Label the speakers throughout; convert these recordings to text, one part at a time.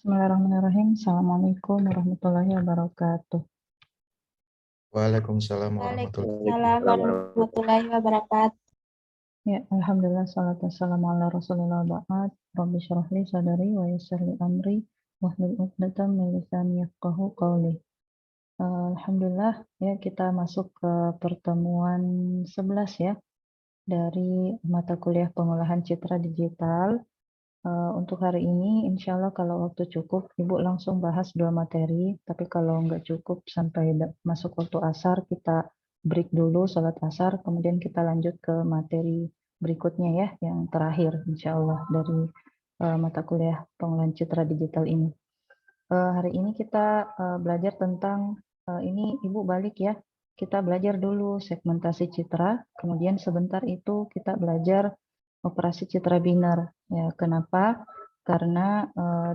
Speaker 1: Bismillahirrahmanirrahim. Assalamualaikum warahmatullahi wabarakatuh.
Speaker 2: Waalaikumsalam warahmatullahi
Speaker 3: Waalaikumsalam warahmatullahi wabarakatuh.
Speaker 1: Ya, alhamdulillah salatu wassalamu ala Rasulillah ba'd. Rabbi syrah li sadari wa yassir li amri wahlul 'uqdatam min lisani yafqahu qawli. Alhamdulillah ya, kita masuk ke pertemuan 11 ya dari mata kuliah pengolahan citra digital. Untuk hari ini, insya Allah kalau waktu cukup, Ibu langsung bahas 2 materi. Tapi kalau nggak cukup sampai masuk waktu asar, kita break dulu sholat asar, kemudian kita lanjut ke materi berikutnya ya, yang terakhir insya Allah dari mata kuliah pengolahan citra digital ini. Hari ini kita belajar tentang, ini Ibu balik ya, kita belajar dulu segmentasi citra, kemudian sebentar itu kita belajar operasi citra biner. Ya, kenapa? Karena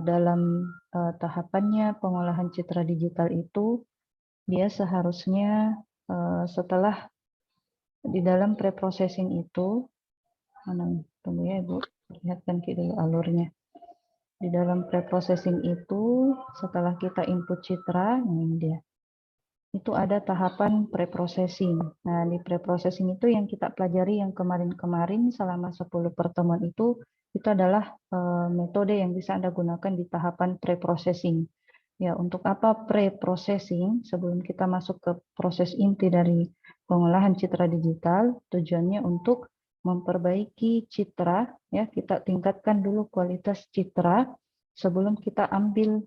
Speaker 1: dalam tahapannya pengolahan citra digital itu dia seharusnya setelah di dalam preprocessing itu, tunggu ya Ibu, lihatkan dulu alurnya. Di dalam preprocessing itu setelah kita input citra, ini dia. Itu ada tahapan preprocessing. Nah, di preprocessing itu yang kita pelajari yang kemarin-kemarin selama 10 pertemuan itu adalah metode yang bisa Anda gunakan di tahapan preprocessing. Ya, untuk apa preprocessing? Sebelum kita masuk ke proses inti dari pengolahan citra digital, tujuannya untuk memperbaiki citra, ya, kita tingkatkan dulu kualitas citra sebelum kita ambil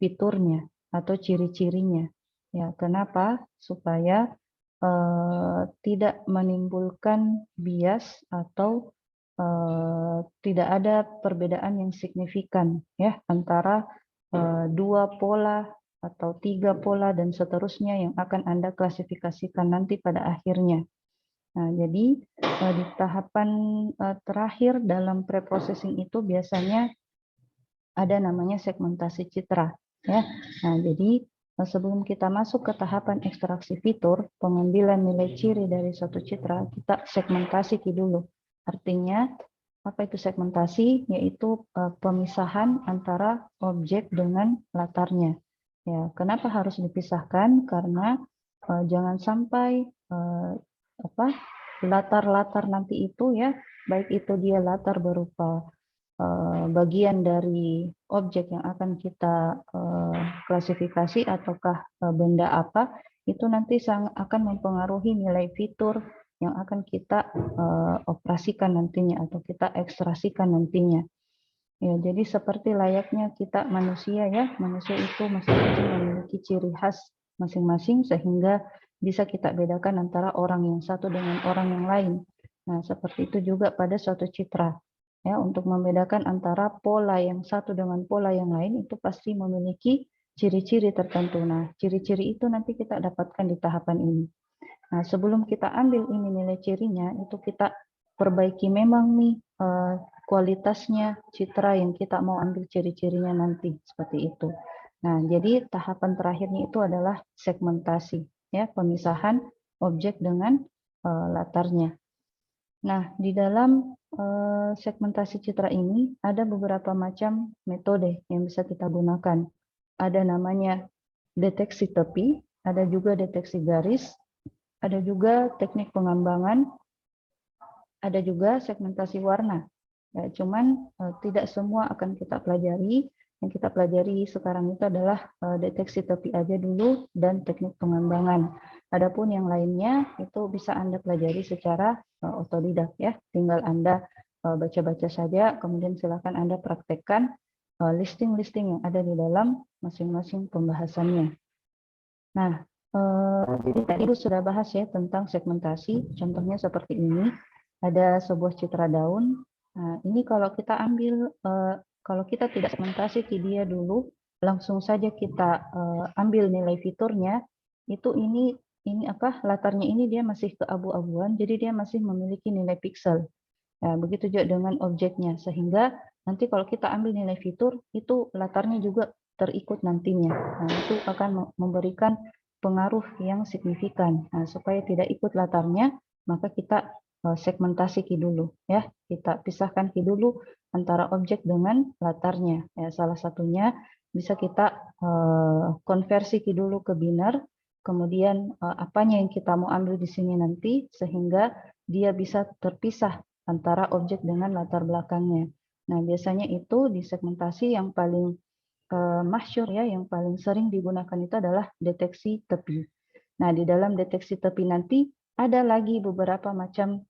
Speaker 1: fiturnya atau ciri-cirinya. Ya, kenapa? Supaya tidak menimbulkan bias atau tidak ada perbedaan yang signifikan ya antara 2 pola atau 3 pola dan seterusnya yang akan Anda klasifikasikan nanti pada akhirnya. Nah, jadi di tahapan terakhir dalam preprocessing itu biasanya ada namanya segmentasi citra ya. Nah, jadi sebelum kita masuk ke tahapan ekstraksi fitur, pengambilan nilai ciri dari suatu citra, kita segmentasi dulu. Artinya, apa itu segmentasi? Yaitu pemisahan antara objek dengan latarnya. Ya, kenapa harus dipisahkan? Karena jangan sampai latar-latar nanti itu ya, baik itu dia latar berupa bagian dari objek yang akan kita klasifikasi ataukah benda apa, itu nanti akan mempengaruhi nilai fitur yang akan kita operasikan nantinya atau kita ekstrasikan nantinya. Ya, jadi seperti layaknya kita manusia ya, manusia itu masing-masing memiliki ciri khas masing-masing sehingga bisa kita bedakan antara orang yang satu dengan orang yang lain. Nah, seperti itu juga pada suatu citra. Ya, untuk membedakan antara pola yang satu dengan pola yang lain itu pasti memiliki ciri-ciri tertentu. Nah, ciri-ciri itu nanti kita dapatkan di tahapan ini. Nah, sebelum kita ambil ini nilai cirinya, itu kita perbaiki memang nih kualitasnya citra yang kita mau ambil ciri-cirinya nanti seperti itu. Nah, jadi tahapan terakhirnya itu adalah segmentasi, ya, pemisahan objek dengan latarnya. Nah, di dalam segmentasi citra ini ada beberapa macam metode yang bisa kita gunakan. Ada namanya deteksi tepi, ada juga deteksi garis, ada juga teknik pengembangan, ada juga segmentasi warna. Ya, cuman tidak semua akan kita pelajari. Yang kita pelajari sekarang itu adalah deteksi tepi aja dulu dan teknik pengembangan. Adapun yang lainnya itu bisa Anda pelajari secara otodidak ya. Tinggal Anda baca-baca saja, kemudian silakan Anda praktekkan listing-listing yang ada di dalam masing-masing pembahasannya. Nah, jadi tadi Ibu sudah bahas ya tentang segmentasi. Contohnya seperti ini. Ada sebuah citra daun. Nah, ini kalau kita ambil, kalau kita tidak segmentasi ke dia dulu, langsung saja kita ambil nilai fiturnya, itu ini latarnya ini dia masih keabu-abuan, jadi dia masih memiliki nilai pixel. Nah, begitu juga dengan objeknya, sehingga nanti kalau kita ambil nilai fitur, itu latarnya juga terikut nantinya. Nah, itu akan memberikan pengaruh yang signifikan. Nah, supaya tidak ikut latarnya, maka kita segmentasi dulu ya, kita pisahkan dulu antara objek dengan latarnya. Ya, salah satunya bisa kita konversi dulu ke biner, kemudian apanya yang kita mau ambil di sini nanti, sehingga dia bisa terpisah antara objek dengan latar belakangnya. Nah, biasanya itu di segmentasi yang paling masyhur ya, yang paling sering digunakan itu adalah deteksi tepi. Nah, di dalam deteksi tepi nanti ada lagi beberapa macam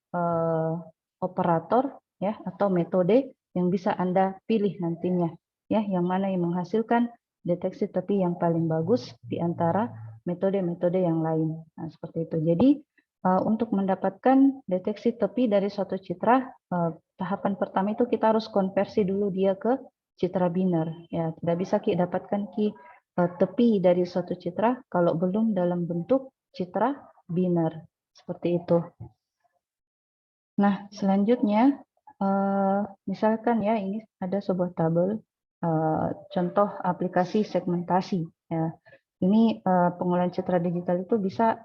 Speaker 1: operator ya atau metode yang bisa Anda pilih nantinya ya, yang mana yang menghasilkan deteksi tepi yang paling bagus di antara metode-metode yang lain. Nah, seperti itu. Jadi untuk mendapatkan deteksi tepi dari suatu citra, tahapan pertama itu kita harus konversi dulu dia ke citra biner. Ya, tidak bisa kita dapatkan tepi dari suatu citra kalau belum dalam bentuk citra biner. Seperti itu. Nah, selanjutnya, misalkan ya ini ada sebuah tabel contoh aplikasi segmentasi. Ya. Ini pengolahan citra digital itu bisa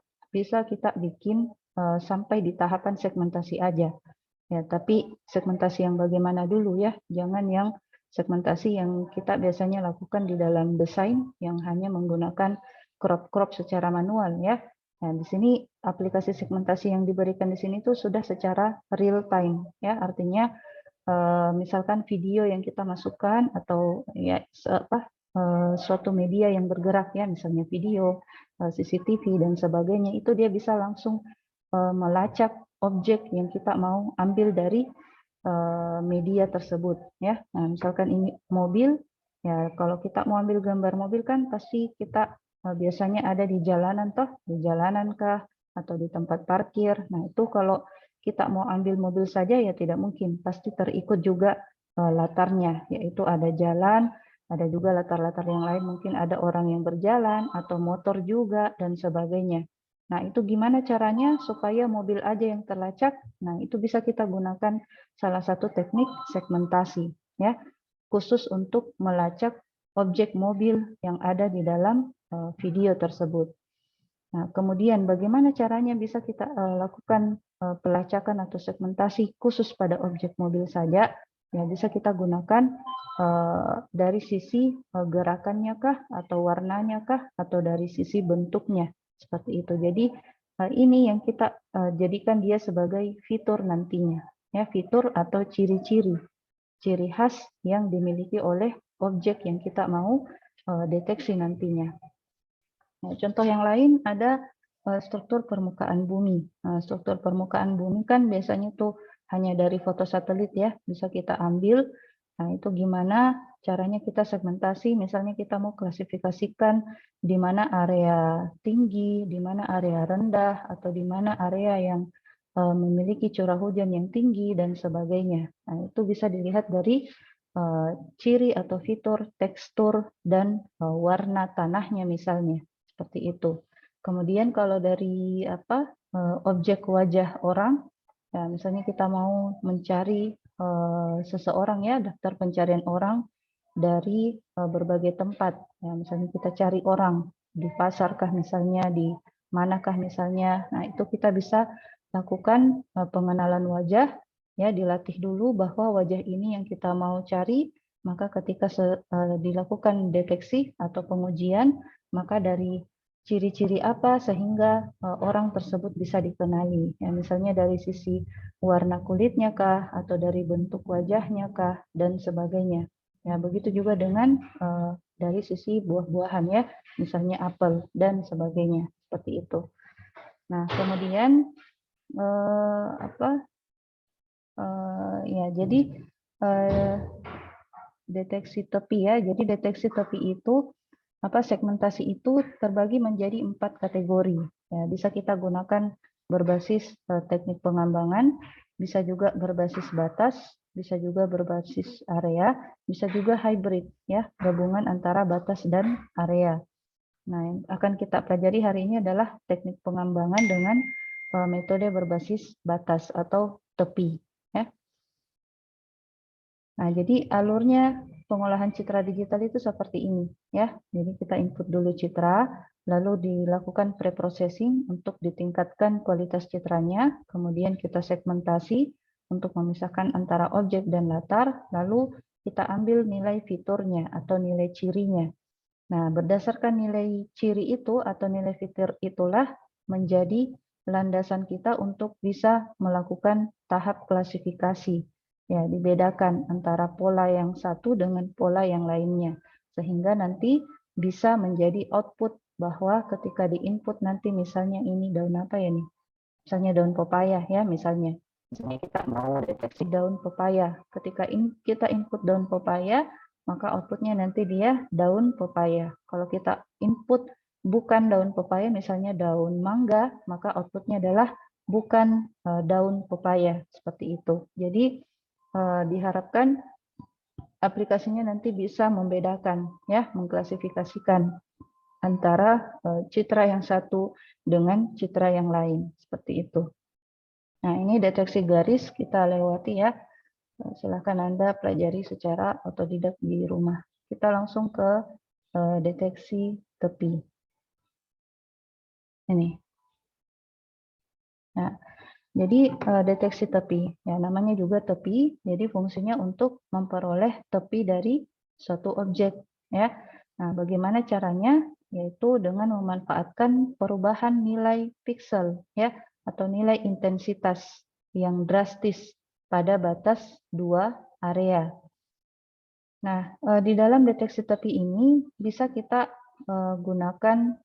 Speaker 1: kita bikin sampai di tahapan segmentasi aja. Ya, tapi segmentasi yang bagaimana dulu ya? Jangan yang segmentasi yang kita biasanya lakukan di dalam desain yang hanya menggunakan crop secara manual ya. Nah, di sini aplikasi segmentasi yang diberikan di sini itu sudah secara real time ya, artinya misalkan video yang kita masukkan atau ya suatu media yang bergerak ya, misalnya video, CCTV dan sebagainya, itu dia bisa langsung melacak objek yang kita mau ambil dari media tersebut ya. Nah, misalkan ini mobil ya, kalau kita mau ambil gambar mobil kan pasti kita biasanya ada di jalanan toh, di jalanan kah atau di tempat parkir. Nah, itu kalau kita mau ambil mobil saja ya tidak mungkin, pasti terikut juga latarnya, yaitu ada jalan, ada juga latar-latar yang lain, mungkin ada orang yang berjalan atau motor juga dan sebagainya. Nah, itu gimana caranya supaya mobil aja yang terlacak? Nah, itu bisa kita gunakan salah satu teknik segmentasi ya, khusus untuk melacak objek mobil yang ada di dalam video tersebut. Nah, kemudian bagaimana caranya bisa kita lakukan pelacakan atau segmentasi khusus pada objek mobil saja? Ya, bisa kita gunakan dari sisi gerakannya kah, atau warnanya kah, atau dari sisi bentuknya, seperti itu. Jadi ini yang kita jadikan dia sebagai fitur nantinya, ya, fitur atau ciri khas yang dimiliki oleh objek yang kita mau deteksi nantinya. Nah, contoh yang lain ada struktur permukaan bumi. Nah, struktur permukaan bumi kan biasanya tuh hanya dari foto satelit ya, bisa kita ambil. Nah, itu gimana caranya kita segmentasi, misalnya kita mau klasifikasikan di mana area tinggi, di mana area rendah, atau di mana area yang memiliki curah hujan yang tinggi dan sebagainya. Nah, itu bisa dilihat dari ciri atau fitur, tekstur, dan warna tanahnya misalnya. Seperti itu. Kemudian kalau dari objek wajah orang, ya, misalnya kita mau mencari seseorang ya, daftar pencarian orang dari berbagai tempat. Ya, misalnya kita cari orang di pasarkah misalnya, di manakah misalnya. Nah, itu kita bisa lakukan pengenalan wajah ya, dilatih dulu bahwa wajah ini yang kita mau cari, maka ketika dilakukan deteksi atau pengujian, maka dari ciri-ciri apa sehingga orang tersebut bisa dikenali. Ya, misalnya dari sisi warna kulitnya kah, atau dari bentuk wajahnya kah, dan sebagainya. Ya, begitu juga dengan dari sisi buah-buahan ya, misalnya apel dan sebagainya, seperti itu. Nah, kemudian ya, jadi deteksi tepi ya. Jadi deteksi tepi itu segmentasi itu terbagi menjadi 4 kategori. Ya, bisa kita gunakan berbasis teknik pengembangan, bisa juga berbasis batas, bisa juga berbasis area, bisa juga hybrid ya, gabungan antara batas dan area. Nah, yang akan kita pelajari hari ini adalah teknik pengembangan dengan metode berbasis batas atau tepi ya. Nah, jadi alurnya pengolahan citra digital itu seperti ini ya. Jadi kita input dulu citra, lalu dilakukan preprocessing untuk ditingkatkan kualitas citranya, kemudian kita segmentasi untuk memisahkan antara objek dan latar, lalu kita ambil nilai fiturnya atau nilai cirinya. Nah, berdasarkan nilai ciri itu atau nilai fitur itulah menjadi landasan kita untuk bisa melakukan tahap klasifikasi. Ya, dibedakan antara pola yang satu dengan pola yang lainnya. Sehingga nanti bisa menjadi output bahwa ketika di-input nanti misalnya ini daun apa ya nih? Misalnya daun pepaya ya misalnya. Misalnya kita mau deteksi daun pepaya. Ketika kita input daun pepaya, maka outputnya nanti dia daun pepaya. Kalau kita input bukan daun pepaya, misalnya daun mangga, maka outputnya adalah bukan daun pepaya. Seperti itu. Jadi diharapkan aplikasinya nanti bisa membedakan, ya, mengklasifikasikan antara citra yang satu dengan citra yang lain. Seperti itu. Nah, ini deteksi garis kita lewati ya. Silahkan Anda pelajari secara otodidak di rumah. Kita langsung ke deteksi tepi. Ini. Nah, jadi deteksi tepi, ya namanya juga tepi, jadi fungsinya untuk memperoleh tepi dari suatu objek, ya. Nah, bagaimana caranya? Yaitu dengan memanfaatkan perubahan nilai piksel, ya, atau nilai intensitas yang drastis pada batas dua area. Nah, di dalam deteksi tepi ini bisa kita gunakan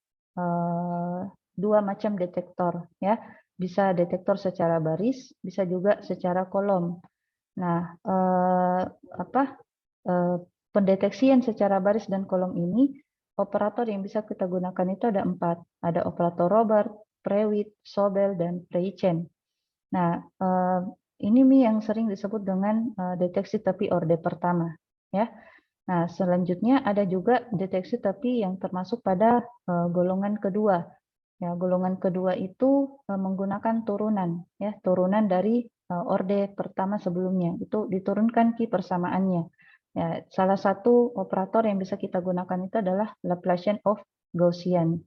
Speaker 1: dua macam detektor, ya. Bisa detektor secara baris, bisa juga secara kolom. Nah, pendeteksian secara baris dan kolom ini, operator yang bisa kita gunakan itu ada 4. Ada operator Robert, Prewitt, Sobel, dan Prechen. Nah, ini yang sering disebut dengan deteksi tepi orde pertama, ya. Nah, selanjutnya ada juga deteksi tepi yang termasuk pada golongan kedua. Ya, golongan kedua itu menggunakan turunan, ya, turunan dari orde pertama sebelumnya. Itu diturunkan key persamaannya. Ya, salah satu operator yang bisa kita gunakan itu adalah Laplacian of Gaussian.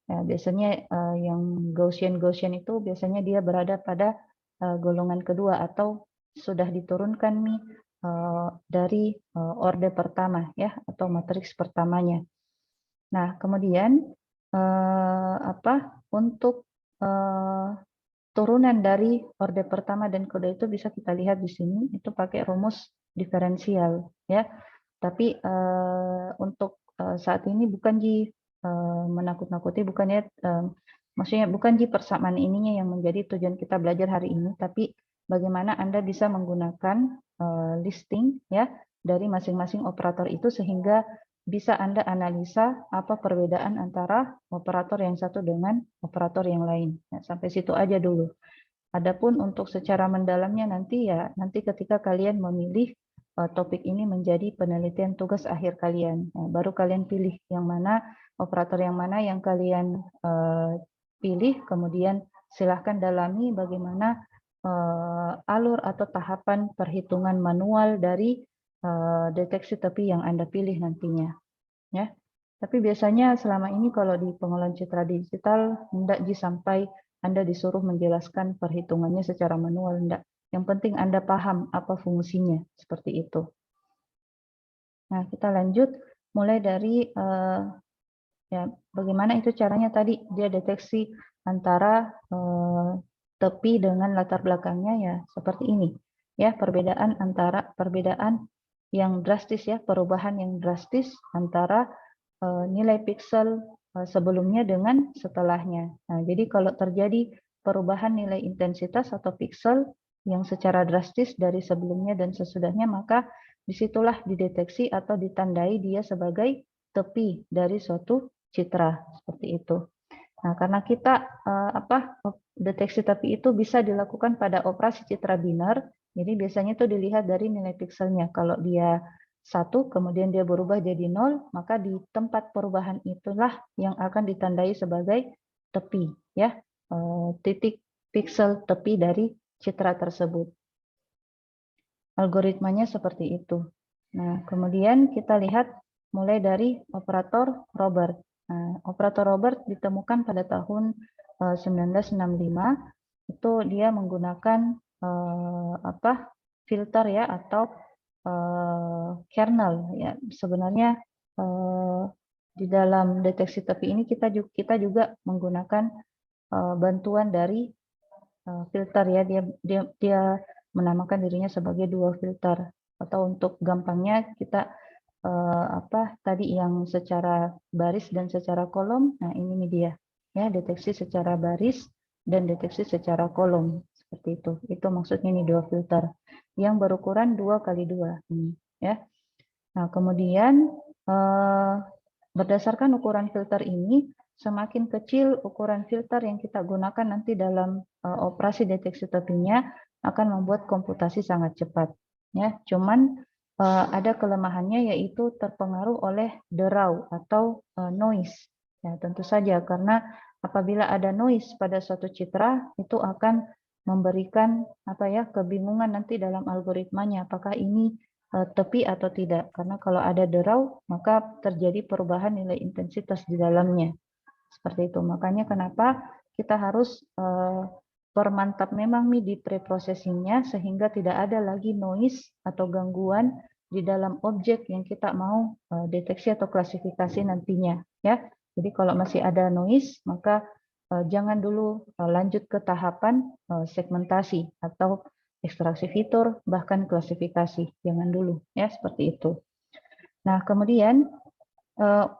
Speaker 1: Ya, biasanya yang Gaussian itu biasanya dia berada pada golongan kedua atau sudah diturunkan nih dari orde pertama ya atau matriks pertamanya. Nah, kemudian untuk turunan dari orde pertama dan kedua itu bisa kita lihat di sini itu pakai rumus diferensial ya. Tapi untuk saat ini bukan menakut-nakuti, bukan ya, maksudnya bukan persamaan ininya yang menjadi tujuan kita belajar hari ini, tapi bagaimana Anda bisa menggunakan listing ya dari masing-masing operator itu sehingga bisa Anda analisa apa perbedaan antara operator yang satu dengan operator yang lain. Nah, sampai situ aja dulu. Adapun untuk secara mendalamnya nanti ketika kalian memilih topik ini menjadi penelitian tugas akhir kalian, baru kalian pilih yang mana operator yang mana yang kalian pilih, kemudian silahkan dalami bagaimana alur atau tahapan perhitungan manual dari deteksi tepi yang Anda pilih nantinya. Ya. Tapi biasanya selama ini kalau di pengolahan citra digital, tidak sampai Anda disuruh menjelaskan perhitungannya secara manual, enggak. Yang penting Anda paham apa fungsinya, seperti itu. Nah, kita lanjut mulai dari ya bagaimana itu caranya tadi dia deteksi antara tepi dengan latar belakangnya ya seperti ini. Ya, perbedaan yang drastis ya, perubahan yang drastis antara nilai piksel sebelumnya dengan setelahnya. Nah, jadi kalau terjadi perubahan nilai intensitas atau piksel yang secara drastis dari sebelumnya dan sesudahnya, maka disitulah dideteksi atau ditandai dia sebagai tepi dari suatu citra seperti itu. Nah, karena kita deteksi tepi itu bisa dilakukan pada operasi citra binar, jadi biasanya itu dilihat dari nilai pikselnya. Kalau dia 1, kemudian dia berubah jadi 0, maka di tempat perubahan itulah yang akan ditandai sebagai tepi, ya, titik piksel tepi dari citra tersebut. Algoritmanya seperti itu. Nah, kemudian kita lihat mulai dari operator Robert. Nah, operator Robert ditemukan pada tahun 1965. Itu dia menggunakan filter ya atau kernel ya. Sebenarnya di dalam deteksi tepi ini kita juga menggunakan bantuan dari filter ya. Dia menamakan dirinya sebagai dual filter, atau untuk gampangnya kita tadi yang secara baris dan secara kolom. Nah, ini dia ya, deteksi secara baris dan deteksi secara kolom seperti itu. Itu maksudnya ini dual filter yang berukuran 2x2 ya. Nah, kemudian berdasarkan ukuran filter ini, semakin kecil ukuran filter yang kita gunakan nanti dalam operasi deteksi tepinya akan membuat komputasi sangat cepat ya. Cuman ada kelemahannya, yaitu terpengaruh oleh derau atau noise. Ya, tentu saja, karena apabila ada noise pada suatu citra, itu akan memberikan kebingungan nanti dalam algoritmanya, apakah ini tepi atau tidak. Karena kalau ada derau, maka terjadi perubahan nilai intensitas di dalamnya. Seperti itu. Makanya kenapa kita harus permantap memang di preprocessingnya, sehingga tidak ada lagi noise atau gangguan di dalam objek yang kita mau deteksi atau klasifikasi nantinya ya. Jadi kalau masih ada noise, maka jangan dulu lanjut ke tahapan segmentasi atau ekstraksi fitur, bahkan klasifikasi. Jangan dulu ya, seperti itu. Nah, kemudian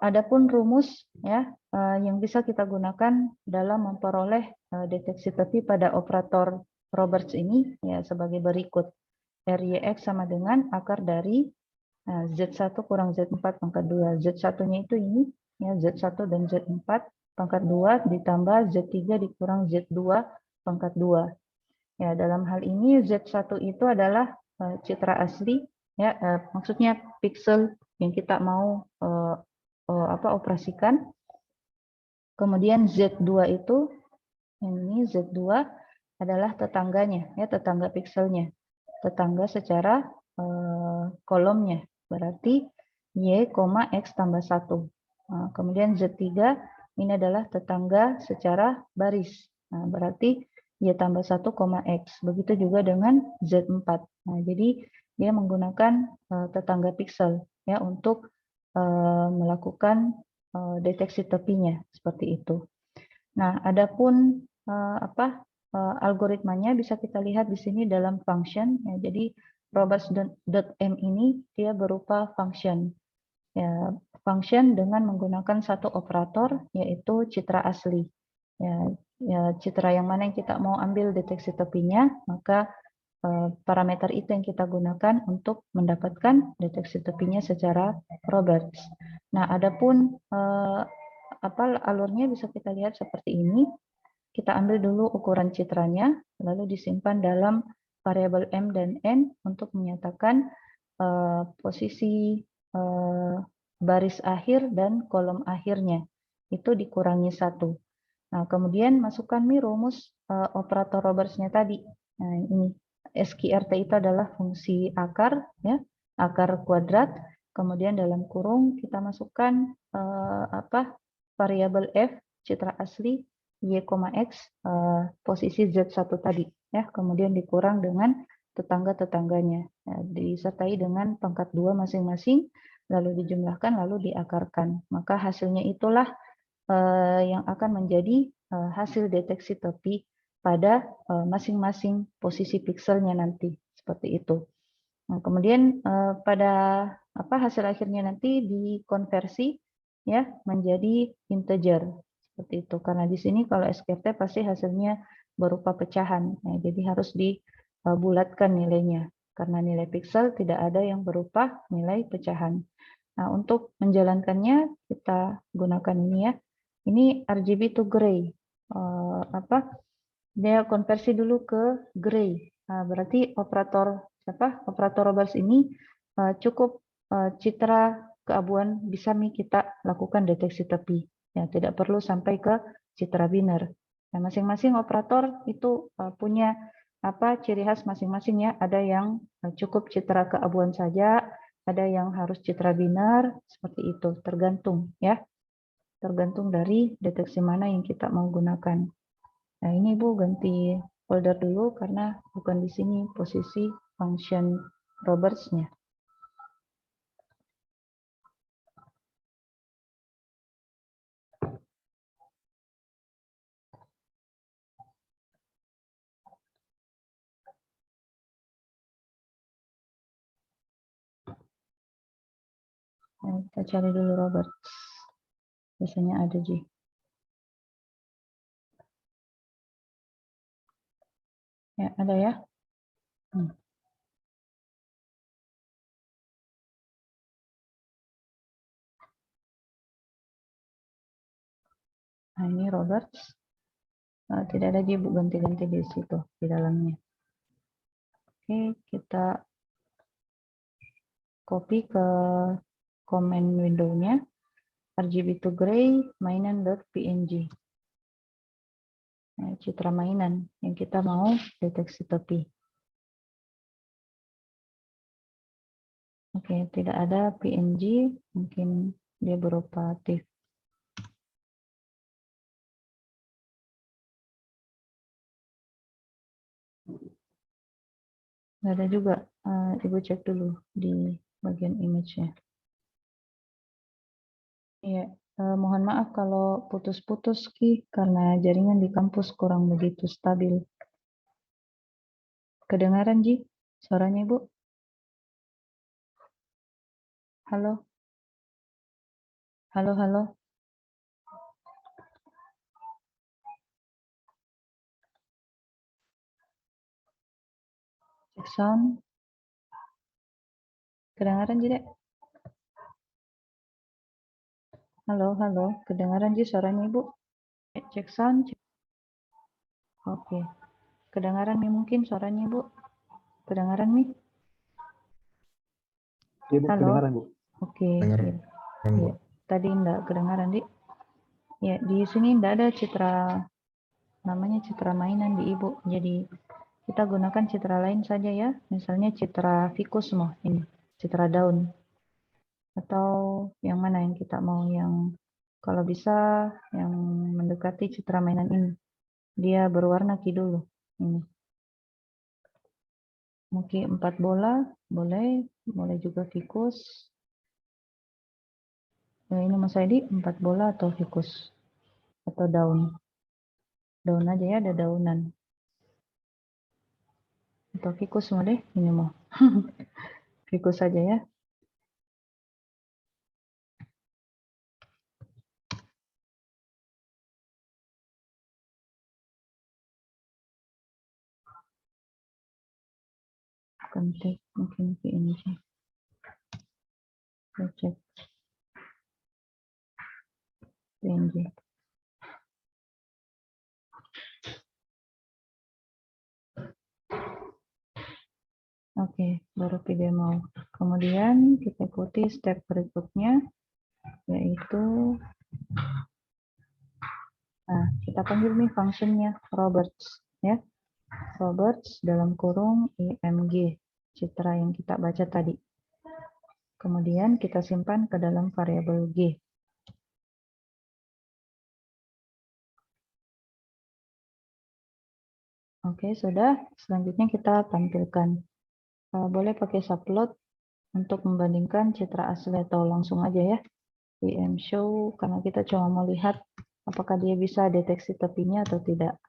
Speaker 1: adapun rumus ya yang bisa kita gunakan dalam memperoleh deteksi tepi pada operator Roberts ini ya sebagai berikut. RYX sama dengan akar dari Z1 kurang Z4 pangkat 2. Z1-nya itu ini ya, Z1 dan Z4 pangkat 2 ditambah Z3 dikurang Z2 pangkat 2. Ya, dalam hal ini Z1 itu adalah citra asli ya, maksudnya pixel yang kita mau operasikan. Kemudian Z2 itu, ini Z2 adalah tetangganya ya, tetangga pixelnya, tetangga secara kolomnya, berarti Y, X tambah 1. Nah, kemudian Z3 ini adalah tetangga secara baris, nah, berarti Y tambah 1, X. Begitu juga dengan Z4. Nah, jadi dia menggunakan tetangga pixel ya untuk melakukan deteksi tepinya, seperti itu. Nah, adapun algoritmanya bisa kita lihat di sini dalam function ya. Jadi roberts.m ini dia berupa function ya, function dengan menggunakan satu operator, yaitu citra asli ya, citra yang mana yang kita mau ambil deteksi tepinya, maka parameter itu yang kita gunakan untuk mendapatkan deteksi tepinya secara Roberts. Nah, adapun alurnya bisa kita lihat seperti ini. Kita ambil dulu ukuran citranya, lalu disimpan dalam variabel M dan N untuk menyatakan posisi baris akhir dan kolom akhirnya. Itu dikurangi 1. Nah, kemudian masukkan rumus operator Roberts-nya tadi. Nah, ini SQRT itu adalah fungsi akar, ya, akar kuadrat. Kemudian dalam kurung kita masukkan variabel F, citra asli, Y, X, posisi Z1 tadi. Ya, kemudian dikurang dengan tetangga-tetangganya. Ya, disertai dengan pangkat 2 masing-masing, lalu dijumlahkan, lalu diakarkan. Maka hasilnya itulah yang akan menjadi hasil deteksi tepi pada masing-masing posisi pixelnya nanti, seperti itu. Nah, kemudian pada hasil akhirnya nanti dikonversi ya menjadi integer, seperti itu. Karena di sini kalau SQRT pasti hasilnya berupa pecahan, ya, jadi harus dibulatkan nilainya. Karena nilai pixel tidak ada yang berupa nilai pecahan. Nah, untuk menjalankannya kita gunakan ini ya. Ini RGB to gray. Dia konversi dulu ke gray. Nah, berarti operator Roberts ini cukup citra keabuan bisa kita lakukan deteksi tepi. Ya, tidak perlu sampai ke citra biner. Nah, masing-masing operator itu punya ciri khas masing-masing ya. Ada yang cukup citra keabuan saja, ada yang harus citra biner, seperti itu, tergantung ya. Tergantung dari deteksi mana yang kita mau gunakan. Nah, ini Ibu ganti folder dulu karena bukan di sini posisi function Roberts-nya. Nah, kita cari dulu Robert. Biasanya ada Ji. Ya, ada ya. Nah, ini Robert. Tidak ada Ji, Bu, ganti-ganti di situ, di dalamnya. Oke, kita copy ke command window-nya. RGB to gray mainan.png. Nah, citra mainan yang kita mau deteksi tepi. Oke, tidak ada PNG, mungkin dia berupa TIFF. Nggak ada juga. Ibu cek dulu di bagian image-nya. Iya, mohon maaf kalau putus-putus Ki, karena jaringan di kampus kurang begitu stabil. Kedengaran Ji? Suaranya Ibu? Halo? Halo, halo? Cek sound. Kedengaran Ji, Dek? Halo, halo? Kedengaran Ji suaranya Ibu? Cek sound. Oke. Kedengaran nih mungkin suaranya Ibu? Kedengaran nih?
Speaker 2: Iya, Bu,
Speaker 1: Halo?
Speaker 2: kedengaran, Bu.
Speaker 1: Oke.
Speaker 2: Dengar.
Speaker 1: Ya. Ya. Tadi enggak kedengaran, Dik. Ya, di sini enggak ada citra, namanya citra mainan di Ibu. Jadi kita gunakan citra lain saja ya. Misalnya citra ficus ini, citra daun. Atau yang mana yang kita mau, yang kalau bisa yang mendekati citra mainan ini. Dia berwarna ki dulu. Ini. Mungkin 4 bola, boleh juga ficus. Nah, ini Mas Edi 4 bola atau ficus atau daun. Daun aja ya, ada daunan. Atau ficus mau deh, ini mau. Ficus saja ya. Kontek mungkin PNG. Saya cek PNG. Oke, baru video mau. Kemudian kita ikuti step berikutnya, yaitu kita panggil nih fungsinya Roberts ya. Roberts dalam kurung IMG, citra yang kita baca tadi. Kemudian kita simpan ke dalam variabel G. Oke, sudah. Selanjutnya kita tampilkan. Boleh pakai subplot untuk membandingkan citra asli atau langsung aja ya. PM show, karena kita cuma mau lihat apakah dia bisa deteksi tepinya atau tidak.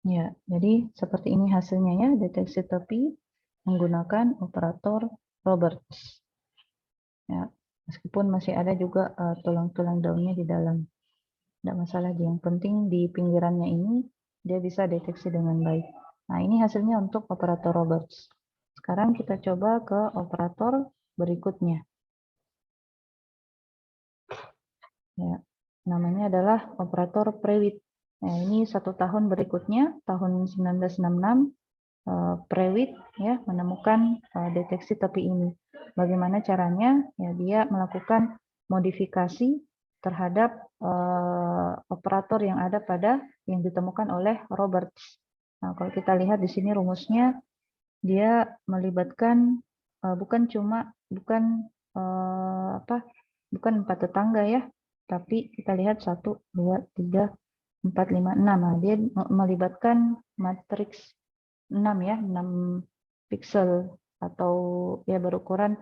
Speaker 1: Ya, jadi seperti ini hasilnya ya, deteksi tepi menggunakan operator Roberts. Ya, meskipun masih ada juga tulang-tulang daunnya di dalam. Tidak masalah, yang penting di pinggirannya ini dia bisa deteksi dengan baik. Nah, ini hasilnya untuk operator Roberts. Sekarang kita coba ke operator berikutnya. Ya, namanya adalah operator Prewitt. Nah, ini 1 tahun berikutnya, tahun 1966, Prewitt ya menemukan deteksi tepi ini. Bagaimana caranya? Ya, dia melakukan modifikasi terhadap operator yang ada pada yang ditemukan oleh Roberts. Nah, kalau kita lihat di sini rumusnya, dia melibatkan bukan 4 tetangga ya, tapi kita lihat 1, 2, 3, 4, 5, 6. Nah, dia melibatkan matriks 6 ya, 6 pixel atau ya berukuran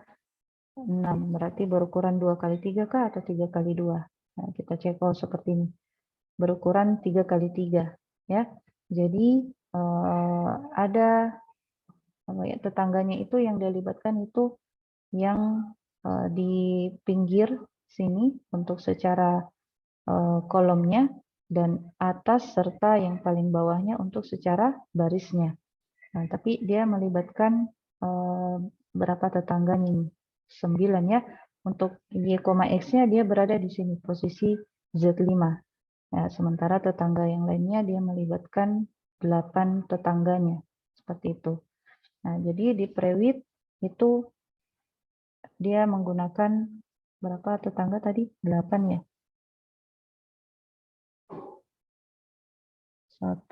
Speaker 1: 6, berarti berukuran 2 kali 3 kah atau 3 kali 2? Nah, kita cek seperti ini. Berukuran 3 kali 3 ya. Jadi ada tetangganya itu yang dilibatkan itu yang di pinggir sini untuk secara kolomnya, dan atas serta yang paling bawahnya untuk secara barisnya. Nah, tapi dia melibatkan berapa tetangganya ini? 9 ya. Untuk Y, X-nya dia berada di sini, posisi Z5. Ya, sementara tetangga yang lainnya dia melibatkan 8 tetangganya. Seperti itu. Nah, jadi di Prewit itu dia menggunakan berapa tetangga tadi? 8 ya. 1,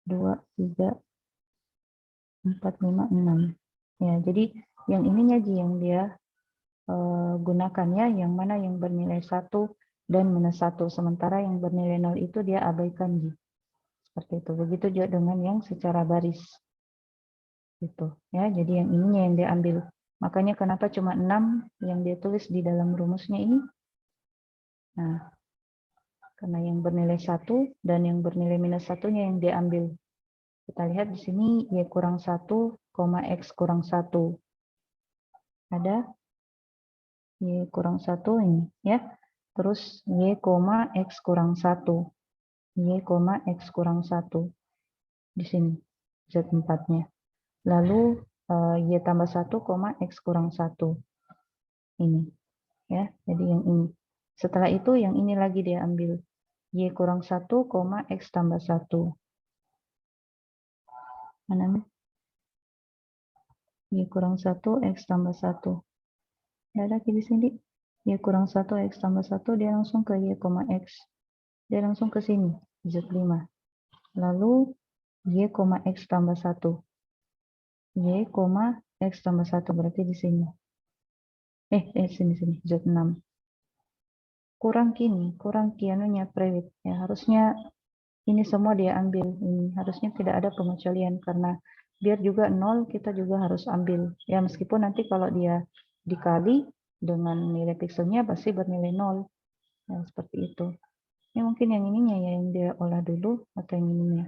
Speaker 1: 2, 3, 4, 5, 6. Ya, jadi yang ininya yang dia gunakan ya, yang mana yang bernilai 1 dan -1. Sementara yang bernilai 0 itu dia abaikan. Seperti itu. Begitu juga dengan yang secara baris. Gitu ya. Jadi yang ininya yang dia ambil. Makanya kenapa cuma 6 yang dia tulis di dalam rumusnya ini? Nah, karena yang bernilai 1 dan yang bernilai -1-nya yang dia ambil. Kita lihat di sini Y kurang 1, X kurang 1. Ada Y kurang 1 ini ya. Terus Y, X kurang 1. Y, X kurang 1. Di sini Z4-nya. Lalu Y tambah 1, X kurang 1. Ini ya. Jadi yang ini. Setelah itu yang ini lagi dia ambil. Y kurang 1, X tambah 1. Mana nih? Y kurang 1, X tambah 1. Ada lagi di sini. Y kurang 1, X tambah 1. Dia langsung ke Y, X. Dia langsung ke sini. Z5. Lalu Y, X tambah 1. Y, X tambah 1. Berarti di sini. Sini. Z6. Kurang kianunya Prewit. Ya, harusnya ini semua dia ambil. Ini harusnya tidak ada pengecualian karena biar juga 0 kita juga harus ambil. Ya, meskipun nanti kalau dia dikali dengan nilai pikselnya pasti bernilai 0. Ya, seperti itu. Ini mungkin yang ininya ya yang dia olah dulu atau yang ininya.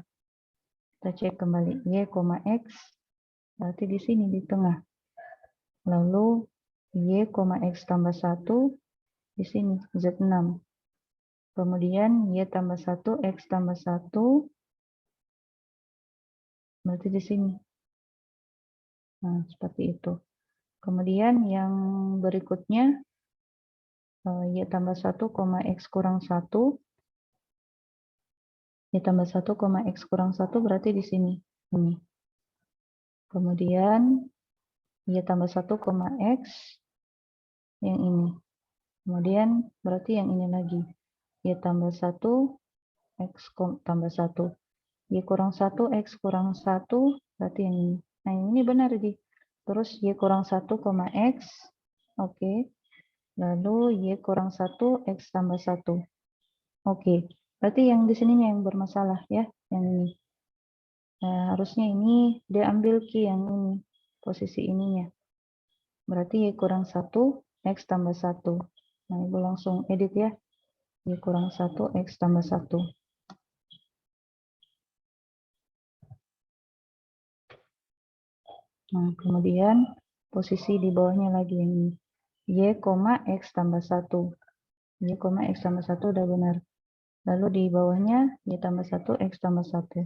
Speaker 1: Kita cek kembali Y, X berarti di sini di tengah. Lalu Y, X tambah 1 di sini Z6. Kemudian Y tambah 1, X tambah 1 berarti di sini. Nah, seperti itu. Kemudian yang berikutnya Y tambah 1, X kurang 1. Y tambah 1, X kurang 1 berarti di sini. Ini. Kemudian Y tambah 1, X yang ini. Kemudian berarti yang ini lagi. Y tambah 1, X tambah 1. Y kurang 1, X kurang 1, berarti yang ini. Nah, yang ini benar, di. Terus Y kurang 1, X. Oke. Lalu Y kurang 1, X tambah 1. Oke. Berarti yang di sininya yang bermasalah ya, yang ini. Nah, harusnya ini dia ambil Q yang ini, posisi ininya. Berarti Y kurang 1, X tambah 1. Nah, Ibu langsung edit ya. Y kurang 1, X tambah 1. Nah, kemudian posisi di bawahnya lagi ini. Y, X tambah 1. Y, X tambah 1 udah benar. Lalu di bawahnya Y tambah 1, X tambah 1.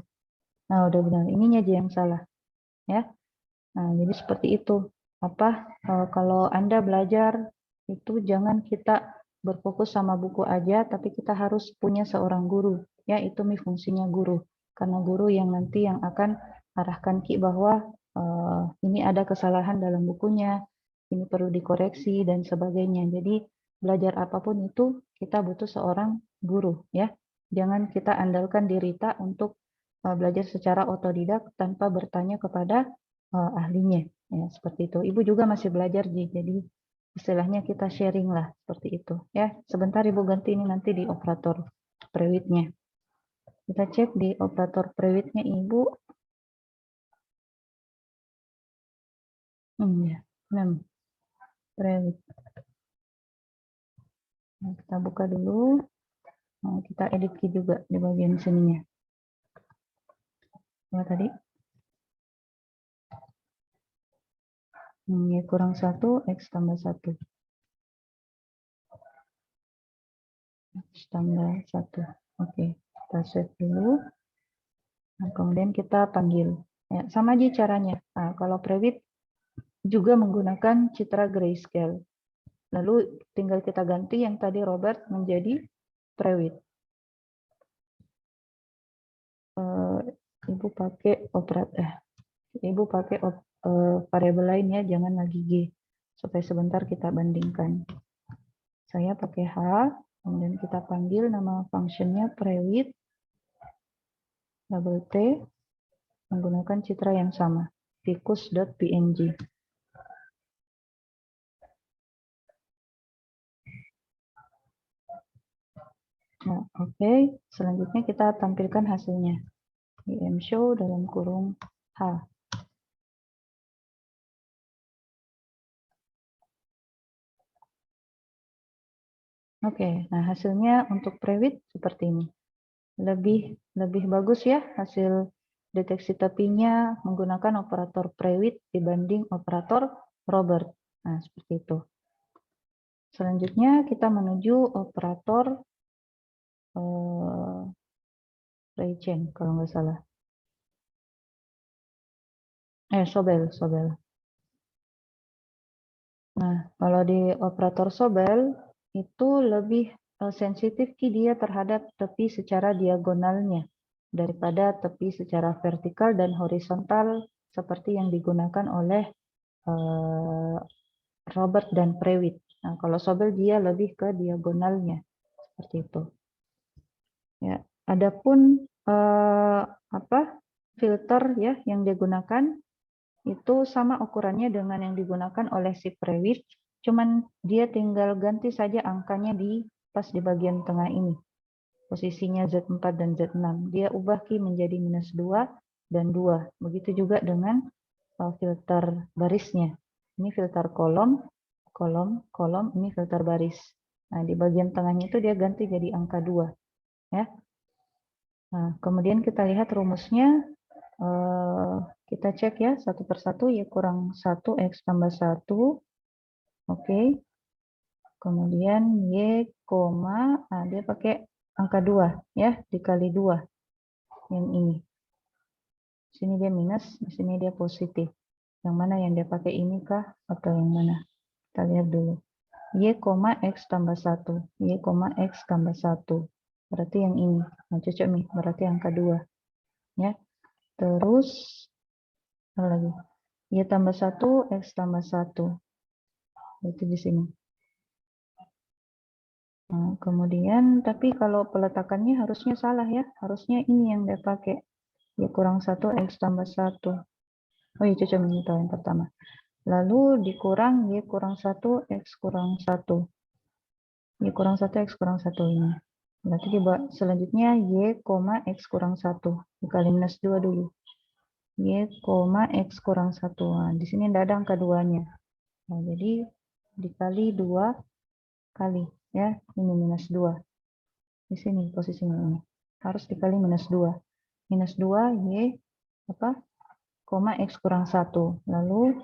Speaker 1: Nah, udah benar. Ininya aja yang salah. Ya. Nah, jadi seperti itu. Kalau Anda belajar itu jangan kita berfokus sama buku aja, tapi kita harus punya seorang guru. Ya, itu fungsinya guru. Karena guru yang nanti yang akan arahkan Ki bahwa ini ada kesalahan dalam bukunya, ini perlu dikoreksi dan sebagainya. Jadi belajar apapun itu kita butuh seorang guru, ya. Jangan kita andalkan diri kita untuk belajar secara otodidak tanpa bertanya kepada ahlinya, ya seperti itu. Ibu juga masih belajar, jadi istilahnya kita sharing lah seperti itu, ya. Sebentar Ibu ganti ini nanti di operator Prewitnya. Kita cek di operator Prewitnya Ibu. Ya, 6. Prewit. Nah, kita buka dulu. Nah, kita edit key juga di bagian sininya. Apa tadi? Y kurang 1, X tambah 1. X tambah 1. Oke, kita save dulu. Nah, kemudian kita panggil. Ya, sama aja caranya. Nah, kalau prewit juga menggunakan citra grayscale. Lalu tinggal kita ganti yang tadi Robert menjadi prewit. Ibu pakai variabel lain ya, jangan lagi G. Supaya sebentar kita bandingkan. Saya pakai H, kemudian kita panggil nama functionnya prewit double T menggunakan citra yang sama, vicus.png. Nah, oke. Selanjutnya kita tampilkan hasilnya. Show dalam kurung H. Oke, nah hasilnya untuk prewit seperti ini. Lebih bagus ya hasil deteksi tepinya menggunakan operator prewit dibanding operator Robert. Nah, seperti itu. Selanjutnya kita menuju operator Raychain kalau nggak salah. Sobel. Nah, kalau di operator Sobel itu lebih sensitif dia terhadap tepi secara diagonalnya daripada tepi secara vertikal dan horizontal seperti yang digunakan oleh Robert dan Prewitt. Nah, kalau Sobel dia lebih ke diagonalnya seperti itu. Ya, adapun filter ya yang digunakan itu sama ukurannya dengan yang digunakan oleh si Prewitt, cuman dia tinggal ganti saja angkanya pas di bagian tengah ini. Posisinya Z4 dan Z6. Dia ubah key menjadi -2 dan 2. Begitu juga dengan filter barisnya. Ini filter kolom, ini filter baris. Nah, di bagian tengahnya itu dia ganti jadi angka 2. Ya. Nah, kemudian kita lihat rumusnya. Kita cek ya satu persatu, Y kurang 1 X tambah 1. Oke. Kemudian Y, dia pakai angka 2 ya, dikali 2. Yang ini. Di sini dia minus, di sini dia positif. Yang mana yang dia pakai ini kah atau yang mana? Kita lihat dulu. Y, X tambah 1. Y, X tambah 1. Berarti yang ini. Nah, cocok nih, berarti angka 2. Ya. Terus, apa lagi? Y tambah 1, X tambah 1. Itu di sini. Nah, kemudian, tapi kalau peletakannya harusnya salah ya. Harusnya ini yang dia pakai. Y kurang 1, X tambah 1. Oh iya, cocok ini tahu yang pertama. Lalu dikurang Y kurang 1, X kurang 1. Y kurang 1, X kurang 1 ini. Berarti selanjutnya Y, X kurang 1. Dikali -2 dulu. Y, X kurang 1. Nah, di sini tidak ada angka 2-nya. Nah, jadi dikali 2 kali. Ya, ini -2. Di sini posisinya ini. Harus dikali -2. -2 Y, X kurang 1. Lalu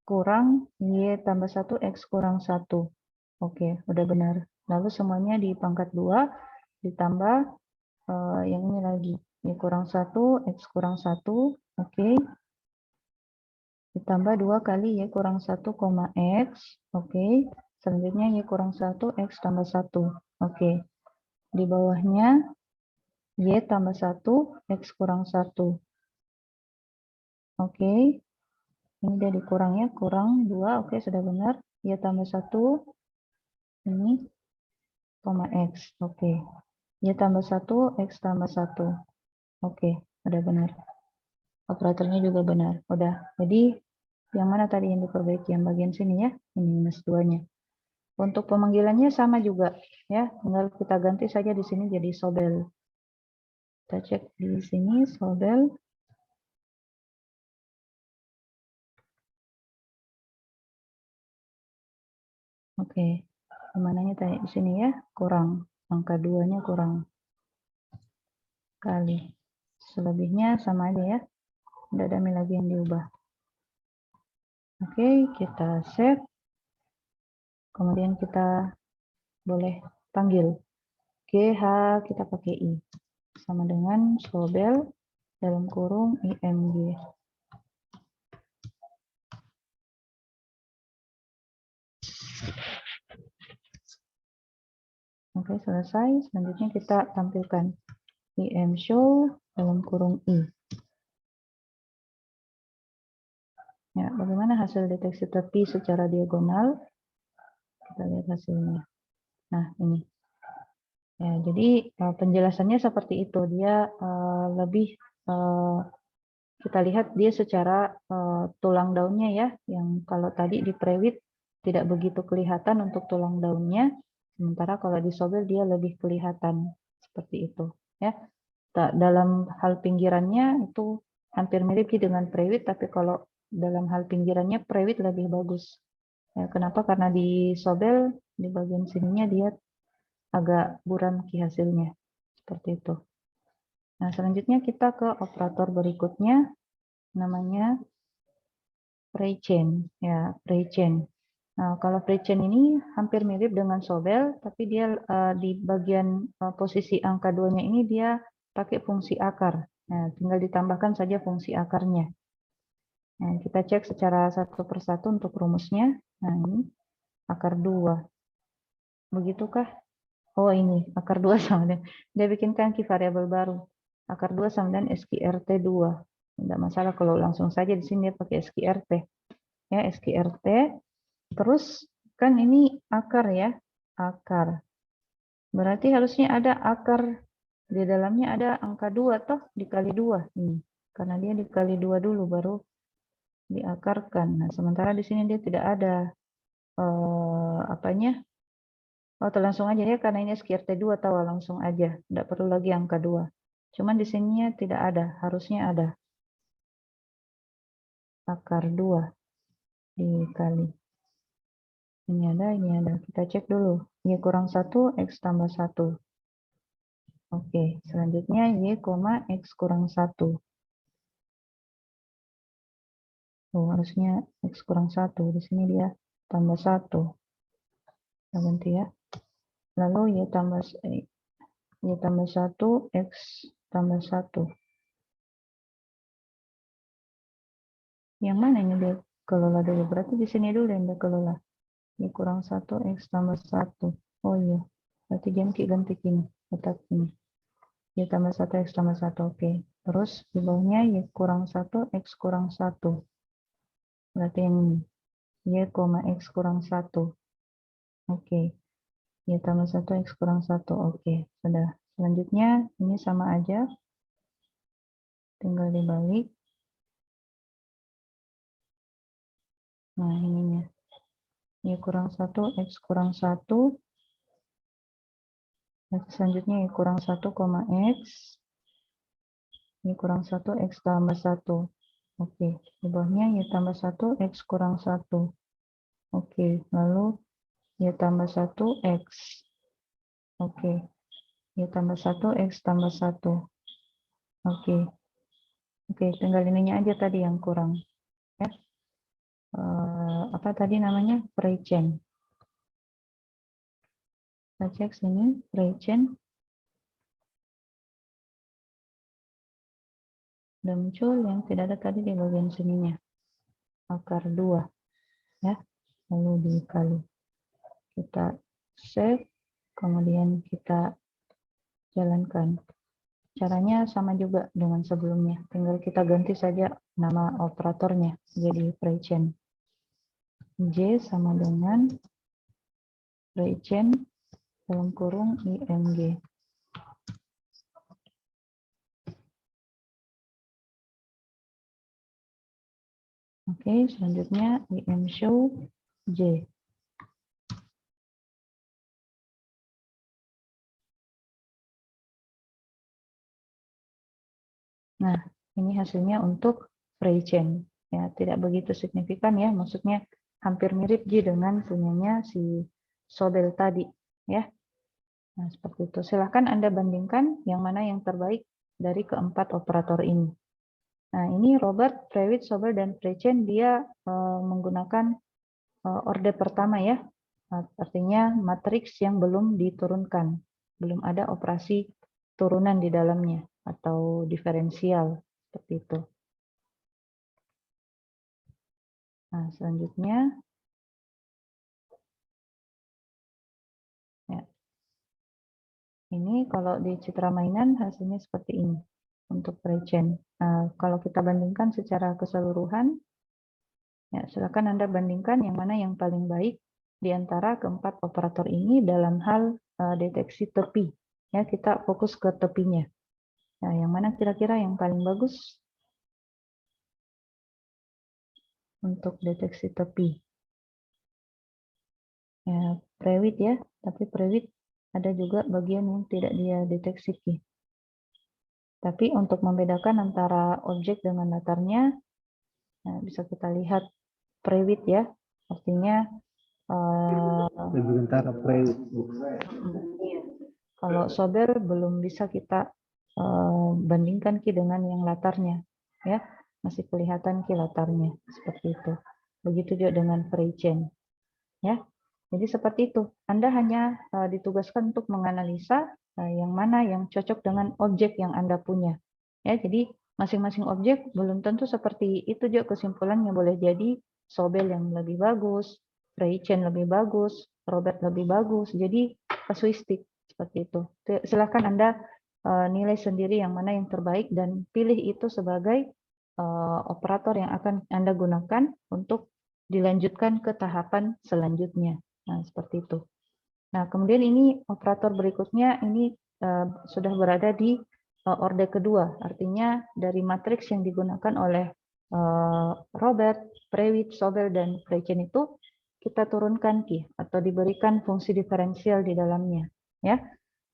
Speaker 1: kurang Y tambah 1, X kurang 1. Oke, udah benar. Lalu semuanya di pangkat 2, ditambah yang ini lagi. Y kurang 1, X kurang 1. Oke. Ditambah 2 kali Y kurang 1, X. Oke. Selanjutnya Y kurang 1, X tambah 1. Oke. Di bawahnya Y tambah 1, X kurang 1. Oke. Ini dia dikurang ya, kurang 2. Oke, sudah benar. Y tambah 1. Ini, X. Oke. Y tambah 1, X tambah 1. Oke, udah benar. Operatornya juga benar. Udah. Jadi, yang mana tadi yang diperbaiki? Yang bagian sini ya. Ini -2-nya. Untuk pemanggilannya sama juga. Ya, tinggal kita ganti saja di sini jadi Sobel. Kita cek di sini Sobel. Oke, mananya tadi di sini ya, kurang. Angka 2-nya kurang. Kali. Selebihnya sama aja ya. Tidak ada lagi yang diubah. Oke, kita save. Kemudian kita boleh panggil. GH kita pakai I. Sama dengan Sobel dalam kurung IMG. Oke, selesai. Selanjutnya kita tampilkan IM show dalam kurung I. Ya, bagaimana hasil deteksi tepi secara diagonal? Kita lihat hasilnya. Nah, ini. Ya, jadi penjelasannya seperti itu. Dia lebih kita lihat dia secara tulang daunnya ya, yang kalau tadi di Prewit tidak begitu kelihatan untuk tulang daunnya, sementara kalau di Sobel dia lebih kelihatan seperti itu ya. Dalam hal pinggirannya itu hampir mirip dengan Prewit, tapi kalau dalam hal pinggirannya Prewit lebih bagus. Ya, kenapa? Karena di Sobel di bagian sininya dia agak buram ki hasilnya seperti itu. Nah, selanjutnya kita ke operator berikutnya, namanya prechain ya, prechain. Nah, kalau prechain ini hampir mirip dengan Sobel, tapi dia di bagian posisi angka 2-nya ini dia pakai fungsi akar. Nah, tinggal ditambahkan saja fungsi akarnya. Nah, kita cek secara satu persatu untuk rumusnya. Nah, ini akar 2. Begitukah? Oh, ini akar 2 sama dengan dia bikinkan ki variabel baru. Akar 2 sama dengan SQRT 2. Tidak masalah kalau langsung saja di sini dia pakai SQRT. Ya, SQRT. Terus kan ini akar ya, akar. Berarti harusnya ada akar di dalamnya ada angka 2 toh dikali 2 ini. Karena dia dikali 2 dulu baru diakarkan. Nah, sementara di sini dia tidak ada apanya? Oh, langsung aja ya karena ini SQRT 2 tahu langsung aja, tidak perlu lagi angka 2. Cuman di sininya tidak ada, harusnya ada akar 2 dikali. Ini ada. Kita cek dulu. Y kurang 1, X tambah 1. Oke, selanjutnya Y, X kurang 1. Oh, harusnya X kurang 1. Di sini dia tambah 1. Kita ganti ya. Lalu Y tambah 1, X tambah 1. Yang mana ini dia kelola dulu? Berarti di sini dulu yang dia kelola. Y kurang 1, X tambah 1. Oh iya. Berarti ganti ini. Letak ini. Y tambah 1, X tambah 1. Oke. Terus di bawahnya Y kurang 1, X kurang 1. Berarti yang ini. Y, X kurang 1. Oke. Y tambah 1, X kurang 1. Oke. Sudah. Selanjutnya ini sama aja. Tinggal dibalik. Nah, ininya. Y kurang 1, X kurang 1. Selanjutnya Y kurang 1, X. Y kurang 1, X tambah 1. Oke. Di bawahnya Y tambah 1, X kurang 1. Oke. Lalu Y tambah 1, X. Oke. Y tambah 1, X tambah 1. Oke. Oke, tinggal ininya aja tadi yang kurang. Ya. Apa tadi namanya? Prechain. Kita cek sini, prechain. Udah muncul yang tidak ada tadi di bagian sininya. Akar 2. Ya. Lalu dikali. Kita save. Kemudian kita jalankan. Caranya sama juga dengan sebelumnya. Tinggal kita ganti saja nama operatornya jadi prechain. J sama dengan prechain dalam kurung IMG. Oke, selanjutnya IM show J. Nah, ini hasilnya untuk prechain. Ya, tidak begitu signifikan ya, maksudnya hampir mirip dengan punyanya si Sobel tadi, ya. Nah, seperti itu. Silahkan Anda bandingkan yang mana yang terbaik dari keempat operator ini. Nah, ini Robert, Prewitt, Sobel, dan Prechen dia menggunakan orde pertama ya. Artinya matriks yang belum diturunkan. Belum ada operasi turunan di dalamnya atau diferensial seperti itu. Nah, selanjutnya ya. Ini kalau di citra mainan hasilnya seperti ini untuk Prechen. Nah, kalau kita bandingkan secara keseluruhan, ya, silakan Anda bandingkan yang mana yang paling baik di antara keempat operator ini dalam hal deteksi tepi. Ya, kita fokus ke tepinya. Nah, yang mana kira-kira yang paling bagus untuk deteksi tepi? Ya, Prewitt ya, tapi Prewitt ada juga bagian yang tidak dia deteksi. Tapi untuk membedakan antara objek dengan latarnya, nah, bisa kita lihat Prewitt ya, artinya
Speaker 2: lebih kentara Prewitt.
Speaker 1: kalau Sobel belum bisa kita bandingkan dengan yang latarnya, ya masih kelihatan latarnya seperti itu. Begitu juga dengan Prechen, ya. Jadi seperti itu. Anda hanya ditugaskan untuk menganalisa yang mana yang cocok dengan objek yang Anda punya. Ya, jadi masing-masing objek belum tentu seperti itu juga kesimpulannya. Boleh jadi Sobel yang lebih bagus, Prechen lebih bagus, Robert lebih bagus. Jadi kasuistik seperti itu. Silakan Anda nilai sendiri yang mana yang terbaik dan pilih itu sebagai operator yang akan Anda gunakan untuk dilanjutkan ke tahapan selanjutnya. Nah, seperti itu. Nah, kemudian ini operator berikutnya ini sudah berada di orde kedua, artinya dari matriks yang digunakan oleh Robert, Prewitt, Sobel, dan Prechen itu kita turunkan atau diberikan fungsi diferensial di dalamnya, ya.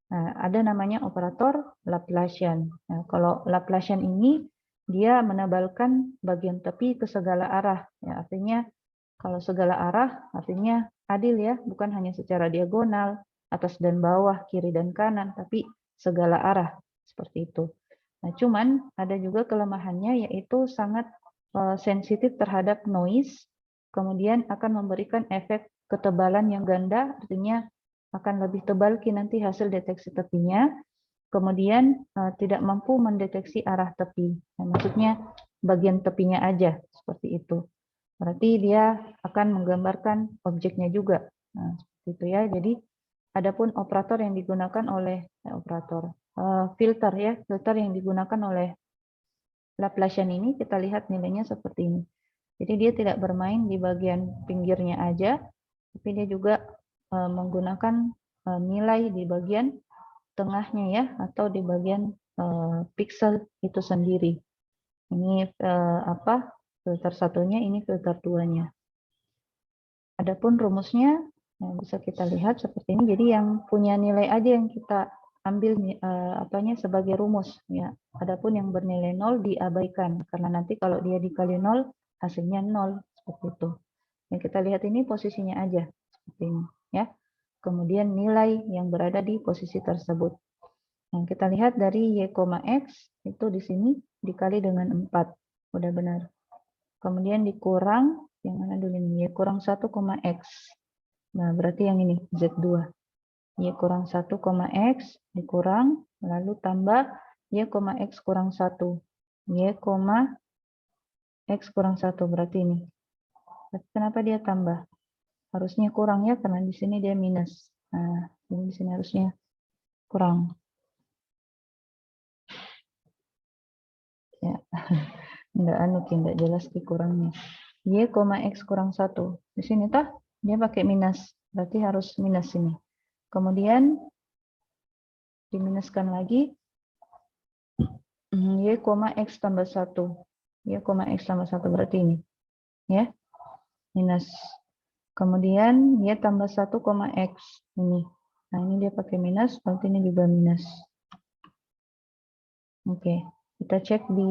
Speaker 1: Nah, ada namanya operator Laplacian. Nah, kalau Laplacian ini dia menebalkan bagian tepi ke segala arah, ya, artinya kalau segala arah artinya adil ya, bukan hanya secara diagonal, atas dan bawah, kiri dan kanan, tapi segala arah seperti itu. Nah, cuman ada juga kelemahannya yaitu sangat sensitif terhadap noise, kemudian akan memberikan efek ketebalan yang ganda, artinya akan lebih tebal nanti hasil deteksi tepinya, kemudian tidak mampu mendeteksi arah tepi. Nah, maksudnya bagian tepinya aja seperti itu. Berarti dia akan menggambarkan objeknya juga. Nah, seperti itu ya. Jadi adapun operator yang digunakan oleh filter ya, filter yang digunakan oleh Laplacian ini kita lihat nilainya seperti ini. Jadi dia tidak bermain di bagian pinggirnya aja, tapi dia juga menggunakan nilai di bagian tengahnya ya, atau di bagian pixel itu sendiri. Ini filter satunya, ini filter duanya. Adapun rumusnya bisa kita lihat seperti ini. Jadi yang punya nilai aja yang kita ambil sebagai rumus ya. Adapun yang bernilai 0 diabaikan karena nanti kalau dia dikali 0 hasilnya 0 seperti itu. Yang kita lihat ini posisinya aja seperti ini ya. Kemudian nilai yang berada di posisi tersebut. Yang kita lihat dari y, x itu di sini dikali dengan 4. Udah benar. Kemudian dikurang yang mana dulu ini? Y kurang 1, x. Nah, berarti yang ini Z2. Y kurang 1, x dikurang, lalu tambah Y, x kurang 1. Y, x kurang 1 berarti ini. Kenapa dia tambah? Harusnya kurang ya, karena di sini dia minus. Nah, ini di sini harusnya kurang. Ya, enggak jelas dikurangnya. Y, x kurang 1. Di sini tah dia pakai minus, berarti harus minus ini. Kemudian diminuskan lagi y, x tambah 1. Y, x tambah 1 berarti ini. Ya. Minus. Kemudian y tambah 1, x ini. Nah, ini dia pakai minus, berarti ini juga minus. Oke, kita cek di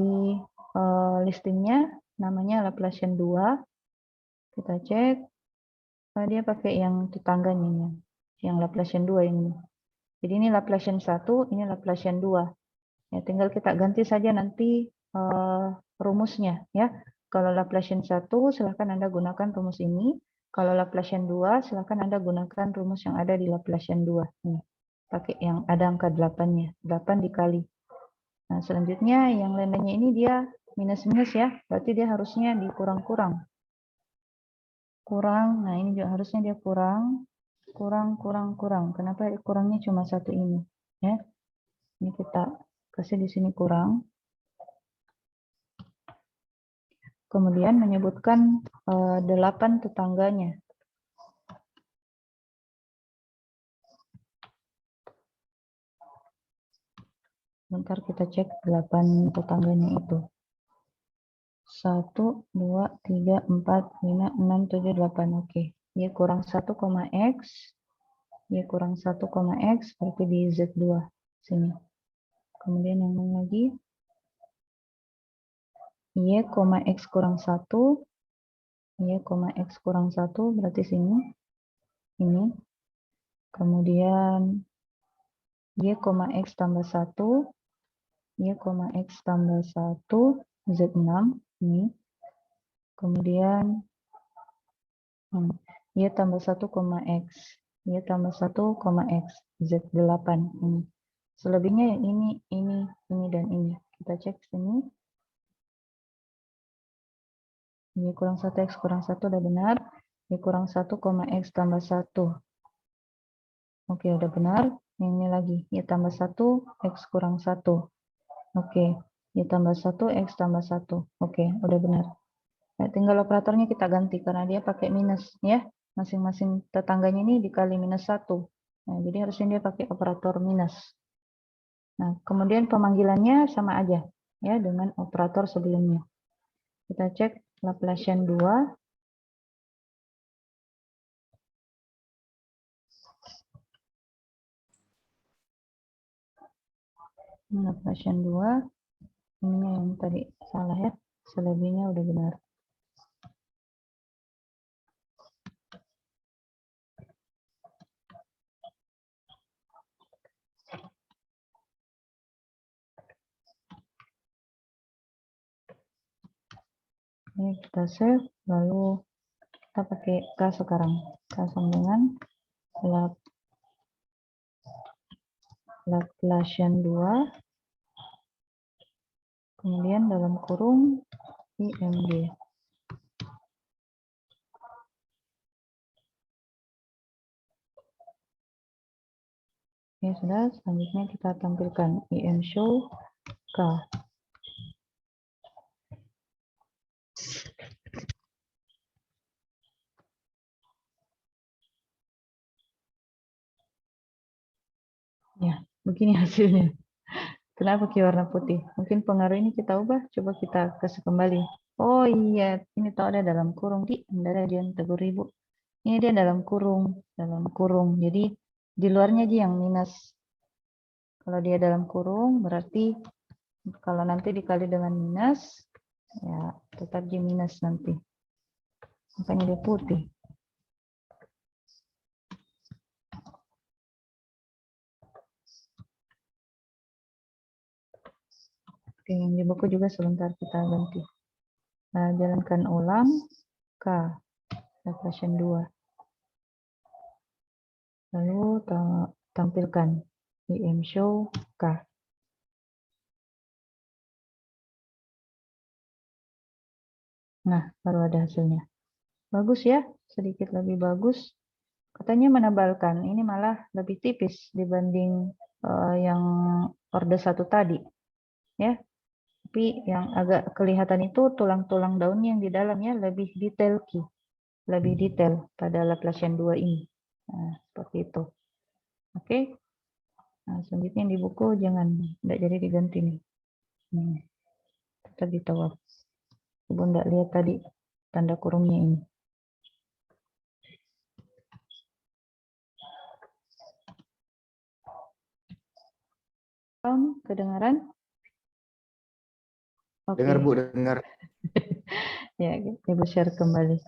Speaker 1: listingnya namanya Laplacian 2. Kita cek. Dia pakai yang tetangganya nih, yang Laplacian 2 ini. Jadi ini Laplacian 1, ini Laplacian 2. Ya, tinggal kita ganti saja nanti rumusnya ya. Kalau Laplacian 1 silahkan Anda gunakan rumus ini. Kalau Laplacian 2 silahkan Anda gunakan rumus yang ada di Laplacian 2. Nih, pakai yang ada angka 8-nya. 8 dikali. Nah, selanjutnya yang lainnya ini dia minus-minus ya. Berarti dia harusnya dikurang-kurang. Kurang, nah ini juga harusnya dia kurang. Kenapa kurangnya cuma satu ini? Ya, ini kita kasih di sini kurang. Kemudian menyebutkan 8 tetangganya. Bentar kita cek 8 tetangganya itu. 1, 2, 3, 4, 5, 6, 7, 8. Oke. Y kurang 1, X. Y kurang 1, X berarti di Z2 sini. Kemudian yang lain lagi. Y, X kurang 1. Y, X kurang 1 berarti sini. Ini. Kemudian Y, X tambah 1. Y, X tambah 1. Z6. Ini. Kemudian Y tambah 1, X. Y tambah 1, X. Z8. Ini. Selebihnya yang ini, dan ini. Kita cek sini. Y kurang 1, X kurang 1 udah benar. Y kurang 1, X tambah 1. Oke, udah benar. Yang ini lagi. Y tambah 1, X kurang 1. Oke. Y tambah 1, X tambah 1. Oke, udah benar. Nah, tinggal operatornya kita ganti karena dia pakai minus ya. Masing-masing tetangganya ini dikali minus 1. Nah, jadi harusnya dia pakai operator minus. Nah, kemudian pemanggilannya sama aja ya dengan operator sebelumnya. Kita cek Laplacian 2. Laplacian 2. Ini yang tadi salah ya. Selebihnya udah benar. Ini kita save, lalu kita pakai K sekarang. K sambungan Laplacian 2, kemudian dalam kurung IMG. Ya sudah, selanjutnya kita tampilkan IM show K. Ya, begini hasilnya. Kenapa Ki warna putih? Mungkin pengaruh ini kita ubah, coba kita kasih kembali. Oh iya, ini tahu ada dalam kurung di Anda dia tegur ribu. Ini dia dalam kurung. Jadi di luarnya aja yang minus. Kalau dia dalam kurung berarti kalau nanti dikali dengan minus, ya tetap di minus nanti. Makanya dia putih. Oke, yang di buku juga sebentar kita ganti. Nah, jalankan ulang K, Laplacian 2. Lalu tampilkan IM show K. Nah, baru ada hasilnya. Bagus ya, sedikit lebih bagus. Katanya menebalkan, ini malah lebih tipis dibanding yang orde 1 tadi. Ya, tapi yang agak kelihatan itu tulang-tulang daunnya yang di dalamnya lebih detail pada Laplacian 2 ini. Nah, seperti itu. Oke. Nah, selanjutnya yang di buku jangan, tidak jadi diganti nih. Tetap ditawar. Ibu tidak lihat tadi tanda kurungnya ini. Kedengaran? Oke.
Speaker 2: Dengar Bu, dengar.
Speaker 1: Ya, Ibu share kembali.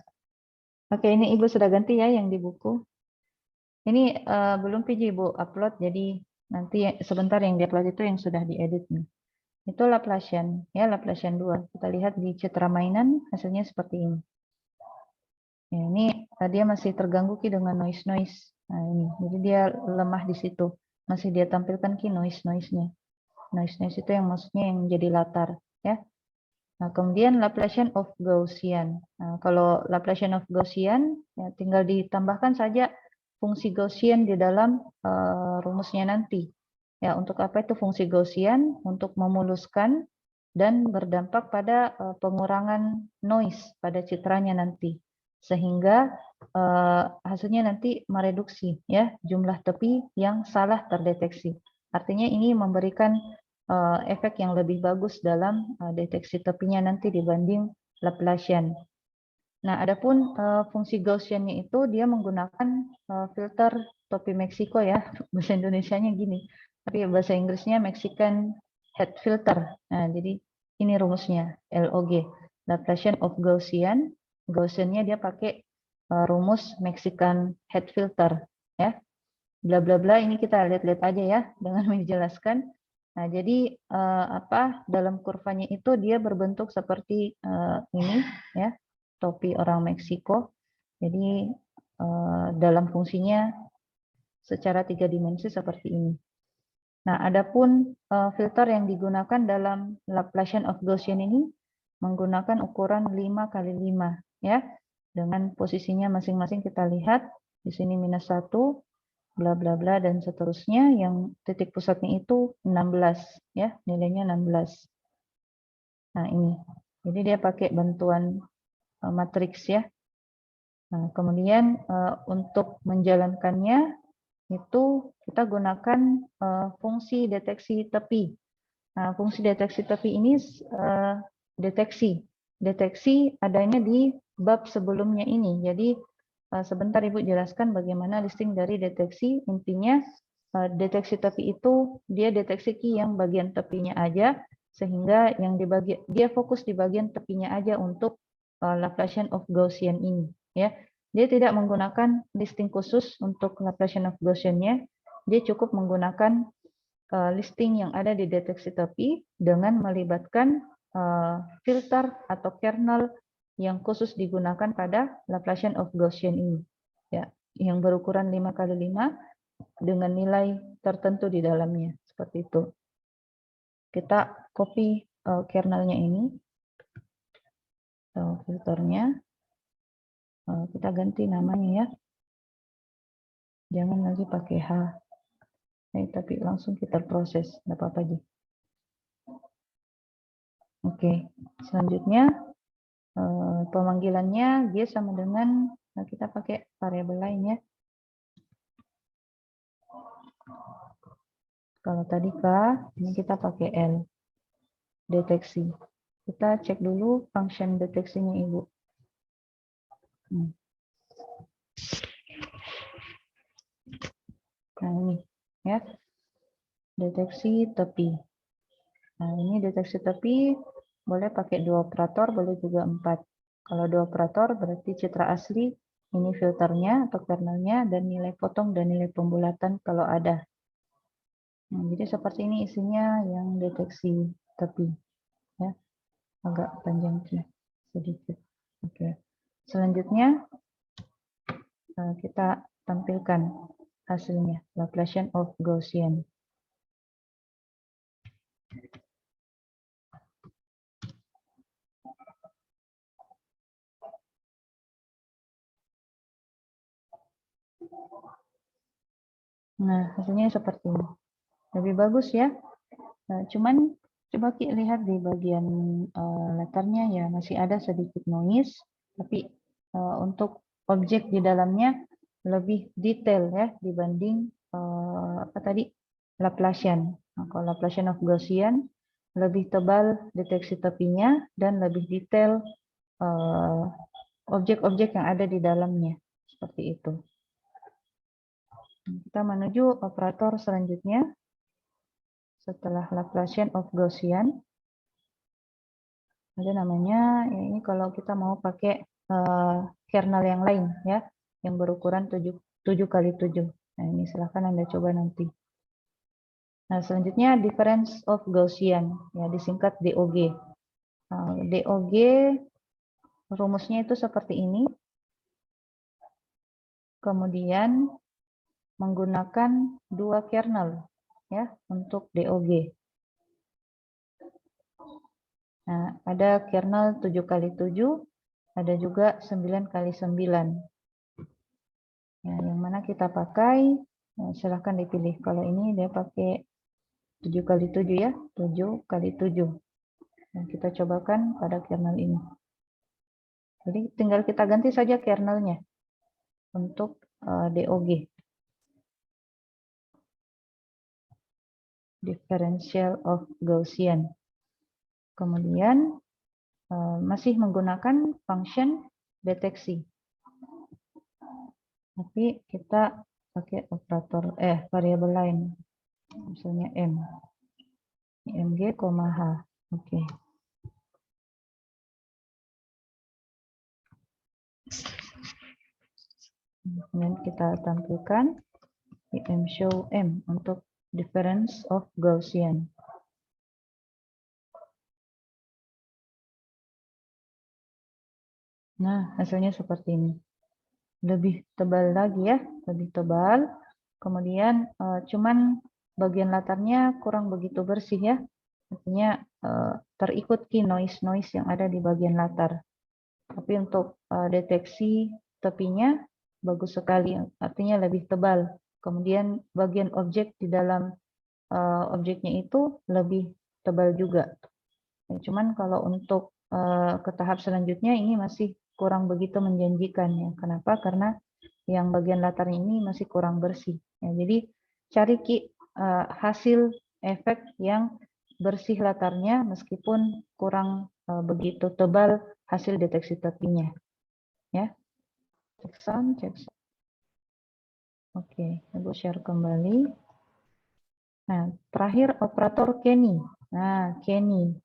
Speaker 1: Oke, ini Ibu sudah ganti ya yang di buku. Ini belum PJ Ibu upload, jadi nanti sebentar yang diupload itu yang sudah diedit nih. Itu Laplacian, ya Laplacian 2. Kita lihat di citra mainan, hasilnya seperti ini. Ya, ini dia masih terganggu Ki dengan noise-noise. Nah ini, jadi dia lemah di situ. Masih dia tampilkan Ki noise-noise-nya. Noise-noise itu yang maksudnya yang jadi latar, ya. Nah, kemudian Laplacian of Gaussian. Nah, kalau Laplacian of Gaussian, ya tinggal ditambahkan saja fungsi Gaussian di dalam rumusnya nanti. Ya, untuk apa itu fungsi Gaussian? Untuk memuluskan dan berdampak pada pengurangan noise pada citranya nanti, sehingga hasilnya nanti mereduksi ya jumlah tepi yang salah terdeteksi. Artinya ini memberikan efek yang lebih bagus dalam deteksi tepinya nanti dibanding Laplacian. Nah, adapun fungsi Gaussian-nya itu dia menggunakan filter topi Meksiko ya, bahasa Indonesianya gini, tapi bahasa Inggrisnya Mexican head filter. Nah, jadi ini rumusnya LOG, Laplacian of Gaussian. Gaussian-nya dia pakai rumus Mexican head filter ya. Bla bla bla ini kita lihat-lihat aja ya dengan menjelaskan. Nah, jadi dalam kurvanya itu dia berbentuk seperti ini ya, topi orang Meksiko. Jadi dalam fungsinya secara 3 dimensi seperti ini. Nah, adapun filter yang digunakan dalam Laplacian of Gaussian ini menggunakan ukuran 5 kali 5 ya. Dengan posisinya masing-masing kita lihat di sini -1, bla bla bla dan seterusnya, yang titik pusatnya itu 16 ya, nilainya 16. Nah, ini. Jadi dia pakai bantuan matriks ya. Nah, kemudian untuk menjalankannya itu kita gunakan fungsi deteksi tepi. Nah, fungsi deteksi tepi ini deteksi adanya di bab sebelumnya ini. Jadi sebentar Ibu jelaskan bagaimana listing dari deteksi. Intinya deteksi tepi itu dia deteksi Ki yang bagian tepinya aja, sehingga yang dia fokus di bagian tepinya aja untuk Laplacian of Gaussian ini ya. Dia tidak menggunakan listing khusus untuk Laplacian of Gaussian-nya. Dia cukup menggunakan listing yang ada di deteksi tepi dengan melibatkan filter atau kernel yang khusus digunakan pada Laplacian of Gaussian ini ya, yang berukuran 5 kali 5 dengan nilai tertentu di dalamnya seperti itu. Kita copy kernelnya ini, filternya kita ganti namanya ya, jangan lagi pakai H, tapi langsung kita proses, nggak apa-apa aja. Oke, selanjutnya pemanggilannya G sama dengan kita pakai variabel lain ya. Kalau tadi K, ini kita pakai L. Deteksi. Kita cek dulu function deteksinya Ibu. Nah ini ya, deteksi tepi. Nah ini deteksi tepi boleh pakai 2 operator, boleh juga 4. Kalau 2 operator berarti citra asli, ini filternya atau kernelnya, dan nilai potong dan nilai pembulatan kalau ada. Nah, jadi seperti ini isinya yang deteksi tepi. Ya, agak panjang sedikit. Oke. Selanjutnya kita tampilkan hasilnya, Laplacian of Gaussian. Nah, hasilnya seperti ini. Lebih bagus ya. Cuman coba kita lihat di bagian letternya ya, masih ada sedikit noise, tapi untuk objek di dalamnya lebih detail ya dibanding Laplacian. Nah, kalau Laplacian of Gaussian lebih tebal deteksi tepinya dan lebih detail objek-objek yang ada di dalamnya, seperti itu. Kita menuju operator selanjutnya setelah Laplacian of Gaussian. Ada namanya, ya ini kalau kita mau pakai kernel yang lain ya, yang berukuran 7 kali 7. Nah, ini silahkan Anda coba nanti. Nah, selanjutnya difference of Gaussian, ya disingkat DOG. DOG rumusnya itu seperti ini. Kemudian menggunakan 2 kernel ya untuk DOG. Nah, ada kernel 7 kali 7, ada juga 9 kali 9. Ya, yang mana kita pakai, nah, silahkan dipilih. Kalau ini dia pakai 7 kali 7 ya, 7 kali 7. Nah, kita cobakan pada kernel ini. Jadi tinggal kita ganti saja kernelnya untuk DOG. Differential of Gaussian. Kemudian masih menggunakan function deteksi. Tapi kita pakai operator variabel lain. Misalnya M. Mg, H. Oke. Kemudian kita tampilkan M show M untuk difference of Gaussian. Nah, hasilnya seperti ini. Lebih tebal lagi ya, lebih tebal. Kemudian cuman bagian latarnya kurang begitu bersih ya. Artinya terikuti noise yang ada di bagian latar. Tapi untuk deteksi tepinya bagus sekali, artinya lebih tebal. Kemudian bagian objek di dalam objeknya itu lebih tebal juga. Ya, cuman kalau untuk ke tahap selanjutnya ini masih kurang begitu menjanjikan ya. Kenapa? Karena yang bagian latarnya ini masih kurang bersih. Ya, jadi cari hasil efek yang bersih latarnya meskipun kurang begitu tebal hasil deteksi tepinya. Ya, cek sound. Oke, Ibu share kembali. Nah, terakhir operator Kenny. Nah, Kenny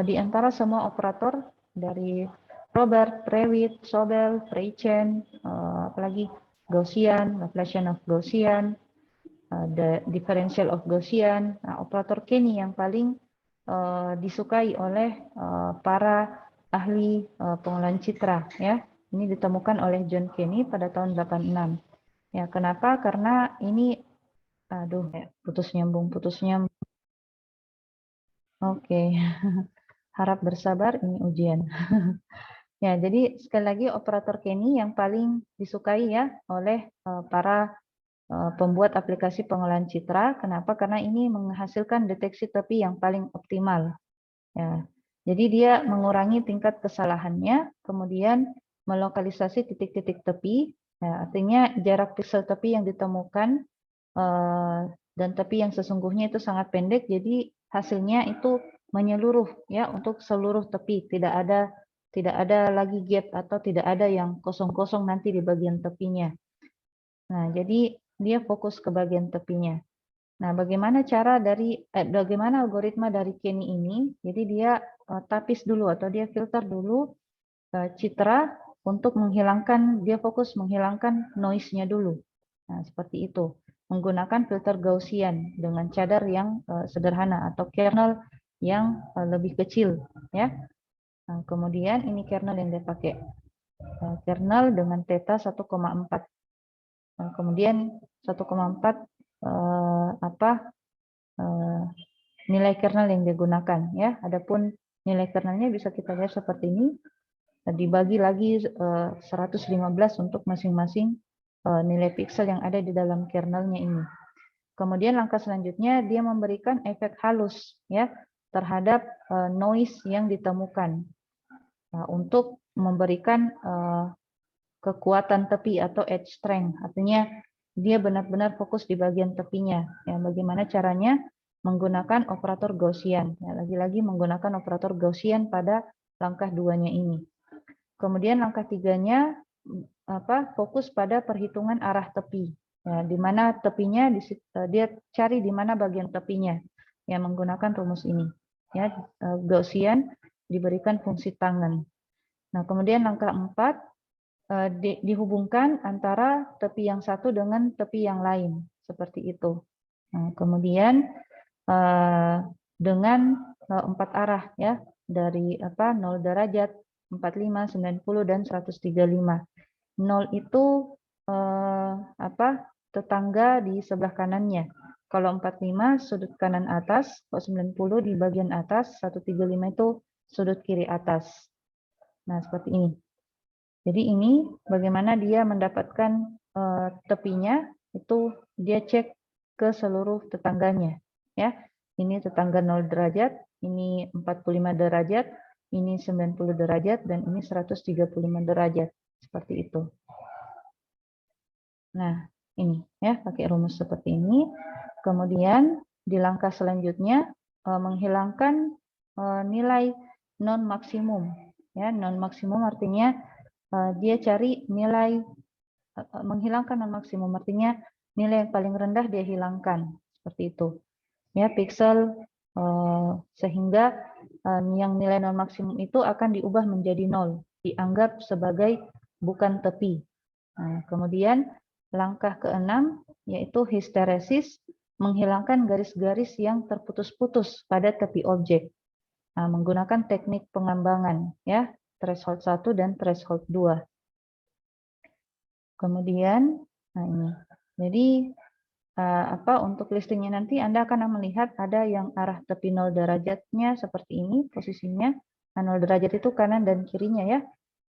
Speaker 1: di antara semua operator dari Robert, Prewitt, Sobel, Freichen, apalagi Gaussian, Laplacian of Gaussian, the differential of Gaussian. Nah, operator Kenny yang paling disukai oleh para ahli pengolahan citra ya. Ini ditemukan oleh John Kenny pada tahun 86. Ya, kenapa? Karena ini putus nyambung. Oke. Harap bersabar, ini ujian. Ya, jadi sekali lagi operator Kenny yang paling disukai ya oleh para pembuat aplikasi pengolahan citra. Kenapa? Karena ini menghasilkan deteksi tepi yang paling optimal. Ya, jadi dia mengurangi tingkat kesalahannya, kemudian melokalisasi titik-titik tepi. Ya, artinya jarak pixel tepi yang ditemukan dan tepi yang sesungguhnya itu sangat pendek. Jadi hasilnya itu menyeluruh ya untuk seluruh tepi. Tidak ada lagi gap atau tidak ada yang kosong-kosong nanti di bagian tepinya. Nah, jadi dia fokus ke bagian tepinya. Nah, bagaimana algoritma dari Kenny ini? Jadi dia tapis dulu atau dia filter dulu citra untuk dia fokus menghilangkan noise-nya dulu. Nah, seperti itu. Menggunakan filter Gaussian dengan cadar yang sederhana atau kernel yang lebih kecil, ya. Nah, kemudian ini kernel yang dia pakai. Kernel dengan theta 1,4. Kemudian 1,4 nilai kernel yang digunakan ya. Adapun nilai kernelnya bisa kita lihat seperti ini. Dibagi lagi 115 untuk masing-masing nilai pixel yang ada di dalam kernelnya ini. Kemudian langkah selanjutnya dia memberikan efek halus ya terhadap noise yang ditemukan. Untuk memberikan kekuatan tepi atau edge strength. Artinya dia benar-benar fokus di bagian tepinya. Ya, bagaimana caranya? Menggunakan operator Gaussian. Ya, lagi-lagi menggunakan operator Gaussian pada langkah 2-nya ini. Kemudian langkah 3-nya fokus pada perhitungan arah tepi. Ya, di mana tepinya dia cari di mana bagian tepinya. Ya, menggunakan rumus ini. Ya, Gaussian diberikan fungsi tangan. Nah, kemudian langkah 4, dihubungkan antara tepi yang satu dengan tepi yang lain, seperti itu. Nah, kemudian dengan 4 arah ya, dari 0 derajat, 45, 90 dan 135. 0 itu tetangga di sebelah kanannya. Kalau 45 sudut kanan atas, kalau 90 di bagian atas, 135 itu sudut kiri atas. Nah, seperti ini. Jadi ini bagaimana dia mendapatkan tepinya, itu dia cek ke seluruh tetangganya. Ya, ini tetangga 0 derajat, ini 45 derajat, ini 90 derajat, dan ini 135 derajat. Seperti itu. Nah, ini ya, pakai rumus seperti ini. Kemudian di langkah selanjutnya menghilangkan nilai non maksimum. Ya, non maksimum artinya dia cari nilai menghilangkan non maksimum, artinya nilai yang paling rendah dia hilangkan, seperti itu. Ya, pixel sehingga yang nilai non maksimum itu akan diubah menjadi 0, dianggap sebagai bukan tepi. Nah, kemudian langkah ke-6 yaitu histeresis, menghilangkan garis-garis yang terputus-putus pada tepi objek. Nah, menggunakan teknik pengambangan ya, threshold 1 dan threshold 2. Kemudian, nah ini. Jadi untuk listingnya nanti Anda akan melihat ada yang arah tepi 0 derajatnya seperti ini posisinya. 0 derajat itu kanan dan kirinya ya.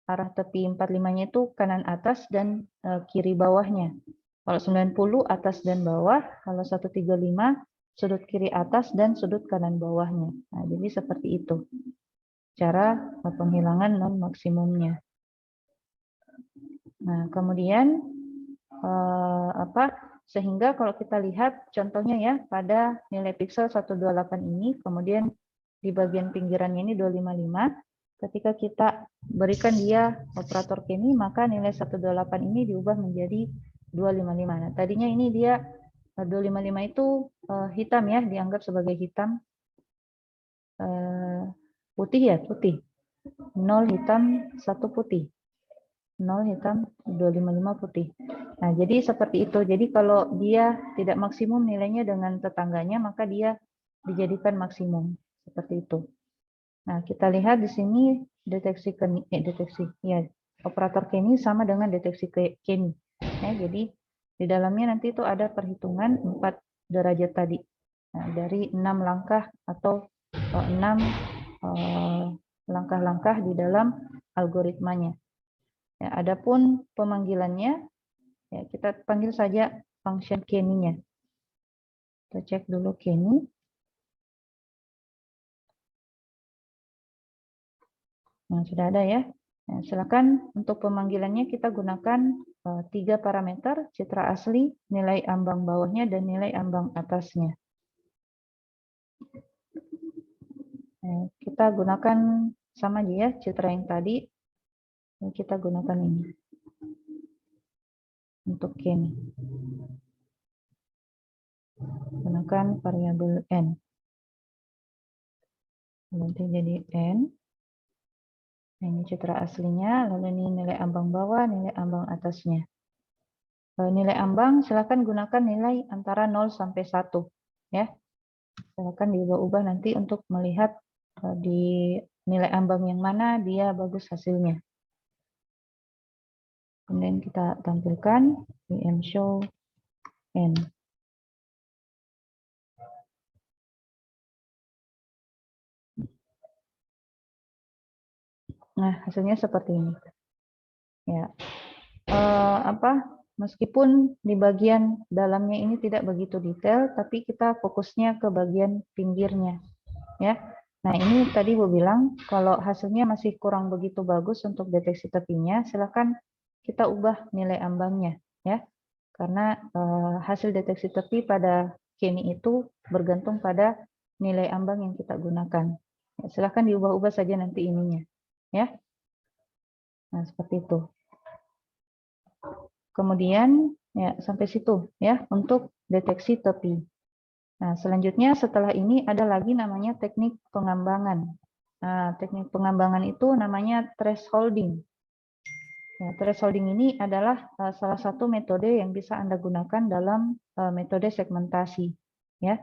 Speaker 1: Arah tepi 45-nya itu kanan atas dan kiri bawahnya. Kalau 90 atas dan bawah, kalau 135 sudut kiri atas dan sudut kanan bawahnya. Nah, jadi seperti itu cara penghilangan non maksimumnya. Nah, kemudian sehingga kalau kita lihat contohnya ya pada nilai pixel 128 ini, kemudian di bagian pinggirannya ini 255, ketika kita berikan dia operator Kenny, maka nilai 128 ini diubah menjadi 255. Nah, tadinya ini dia 255 itu hitam ya, dianggap sebagai hitam. Putih ya, putih. 0 hitam, 1 putih. 0 hitam, 255 putih. Nah, jadi seperti itu. Jadi kalau dia tidak maksimum nilainya dengan tetangganya, maka dia dijadikan maksimum. Seperti itu. Nah, kita lihat di sini operator Kenny sama dengan deteksi Kenny. Ya, jadi di dalamnya nanti itu ada perhitungan 4 derajat tadi. Nah, dari 6 langkah atau 6 langkah-langkah di dalam algoritmanya. Ya, adapun pemanggilannya, ya kita panggil saja function Kenny-nya. Kita cek dulu Kenny. Nah, sudah ada ya. Nah, silakan untuk pemanggilannya kita gunakan 3 parameter, citra asli, nilai ambang bawahnya, dan nilai ambang atasnya. Nah, kita gunakan sama aja ya, citra yang tadi. Kita gunakan ini untuk Kenny. Gunakan variabel n. Nanti jadi n. Nah, ini citra aslinya, lalu ini nilai ambang bawah, nilai ambang atasnya. Nilai ambang silakan gunakan nilai antara 0 sampai 1 ya. Silakan diubah-ubah nanti untuk melihat di nilai ambang yang mana dia bagus hasilnya. Kemudian kita tampilkan show n. Nah, hasilnya seperti ini. Ya. Meskipun di bagian dalamnya ini tidak begitu detail, tapi kita fokusnya ke bagian pinggirnya. Ya. Nah, ini tadi Bu bilang kalau hasilnya masih kurang begitu bagus untuk deteksi tepinya, silakan kita ubah nilai ambangnya ya. Karena hasil deteksi tepi pada Kenny itu bergantung pada nilai ambang yang kita gunakan. Ya, silakan diubah-ubah saja nanti ininya ya. Nah, seperti itu. Kemudian ya sampai situ ya untuk deteksi tepi. Nah, selanjutnya setelah ini ada lagi namanya teknik pengambangan. Nah, teknik pengembangan itu namanya thresholding. Ya, thresholding ini adalah salah satu metode yang bisa Anda gunakan dalam metode segmentasi. Ya,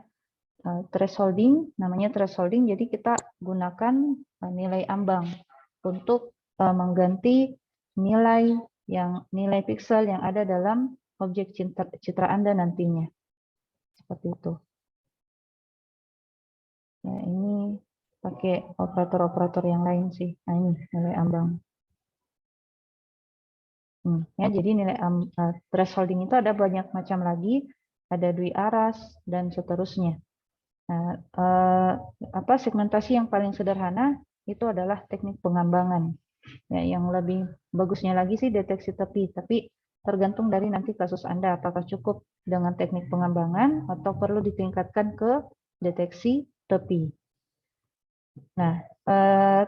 Speaker 1: thresholding namanya thresholding. Jadi kita gunakan nilai ambang untuk mengganti nilai pixel yang ada dalam objek citra Anda nantinya. Seperti itu. Ya, ini pakai operator-operator yang lain sih. Nah, ini nilai ambang. Ya, jadi nilai thresholding itu ada banyak macam lagi, ada Dwi-aras dan seterusnya. Nah, segmentasi yang paling sederhana itu adalah teknik pengembangan. Ya, yang lebih bagusnya lagi sih deteksi tepi, tapi tergantung dari nanti kasus Anda apakah cukup dengan teknik pengembangan atau perlu ditingkatkan ke deteksi tepi. Nah,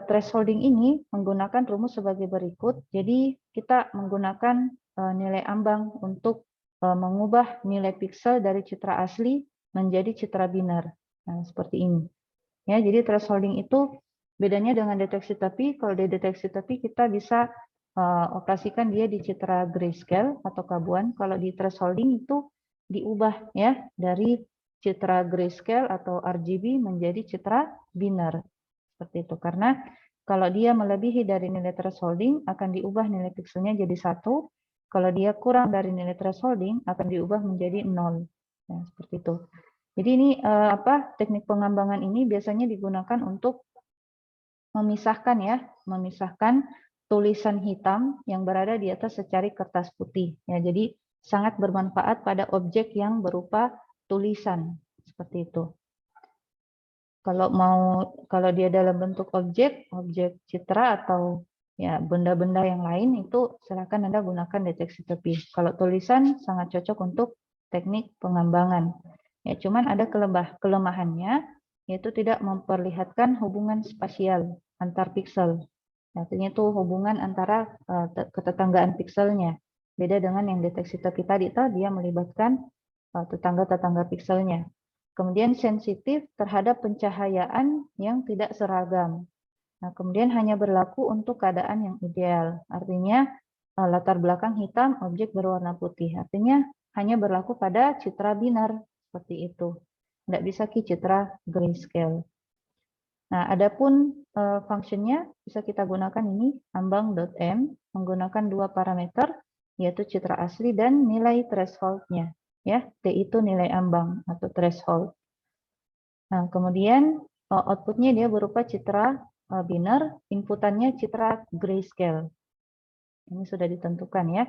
Speaker 1: thresholding ini menggunakan rumus sebagai berikut. Jadi kita menggunakan nilai ambang untuk mengubah nilai pixel dari citra asli menjadi citra binar. Nah, seperti ini. Ya, jadi thresholding itu bedanya dengan deteksi tepi. Kalau di deteksi tepi kita bisa operasikan dia di citra grayscale atau kabuan. Kalau di thresholding itu diubah ya dari citra grayscale atau RGB menjadi citra binar. Seperti itu. Karena kalau dia melebihi dari nilai thresholding akan diubah nilai pixelnya jadi 1. Kalau dia kurang dari nilai thresholding akan diubah menjadi 0. Ya, seperti itu. Jadi ini teknik pengembangan ini biasanya digunakan untuk memisahkan tulisan hitam yang berada di atas secari kertas putih. Ya, jadi sangat bermanfaat pada objek yang berupa tulisan seperti itu. Kalau dia dalam bentuk objek citra atau ya benda-benda yang lain itu silakan Anda gunakan deteksi tepi. Kalau tulisan sangat cocok untuk teknik pengembangan. Ya, cuman ada kelemahannya yaitu tidak memperlihatkan hubungan spasial antar pixel. Artinya itu hubungan antara ketetanggaan pixelnya. Beda dengan yang deteksi tepi tadi, dia melibatkan tetangga-tetangga pixelnya. Kemudian sensitif terhadap pencahayaan yang tidak seragam. Nah, kemudian hanya berlaku untuk keadaan yang ideal. Artinya latar belakang hitam, objek berwarna putih. Artinya hanya berlaku pada citra binar seperti itu. Tidak bisa citra grayscale. Nah, adapun fungsinya bisa kita gunakan ini ambang.m menggunakan 2 parameter yaitu citra asli dan nilai threshold-nya. Ya, T itu nilai ambang atau threshold. Nah, kemudian outputnya dia berupa citra binar, inputannya citra grayscale. Ini sudah ditentukan ya.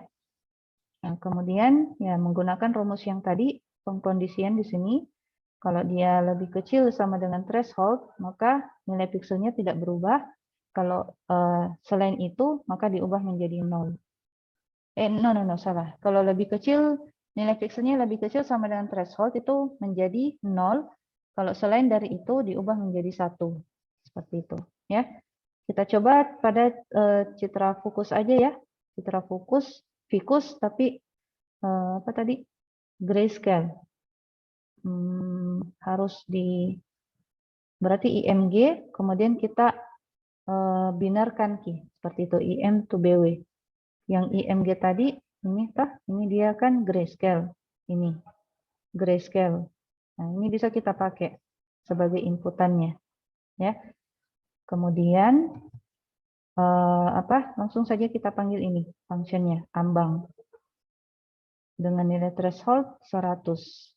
Speaker 1: Nah, kemudian ya menggunakan rumus yang tadi, pengkondisian di sini, kalau dia lebih kecil sama dengan threshold, maka nilai pixelnya tidak berubah. Kalau selain itu, maka diubah menjadi 0. Salah. Kalau lebih kecil, nilai pixelnya lebih kecil sama dengan threshold itu menjadi 0. Kalau selain dari itu diubah menjadi 1. Seperti itu, ya. Kita coba pada citra fokus aja ya. Citra fokus, vicus tapi apa tadi? Grayscale. Harus berarti IMG, kemudian kita binarkan key. Seperti itu, IM to BW. Yang IMG tadi ini dia kan grayscale. Ini grayscale. Nah, ini bisa kita pakai sebagai inputannya, ya. Kemudian langsung saja kita panggil ini fungsinya ambang dengan nilai threshold 100.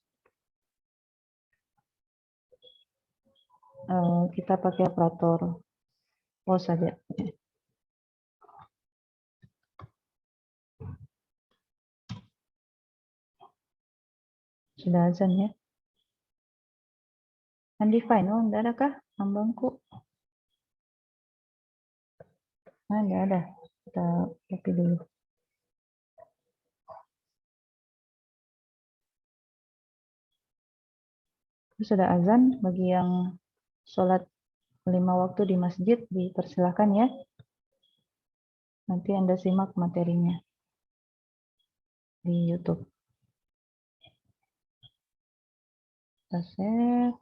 Speaker 1: Kita pakai operator saja. Sudah azan ya. Undefined, enggak ada kah ambangku? Nah, enggak ada. Kita copy dulu. Sudah azan, bagi yang sholat 5 waktu di masjid dipersilakan ya. Nanti Anda simak materinya di YouTube. Kita save.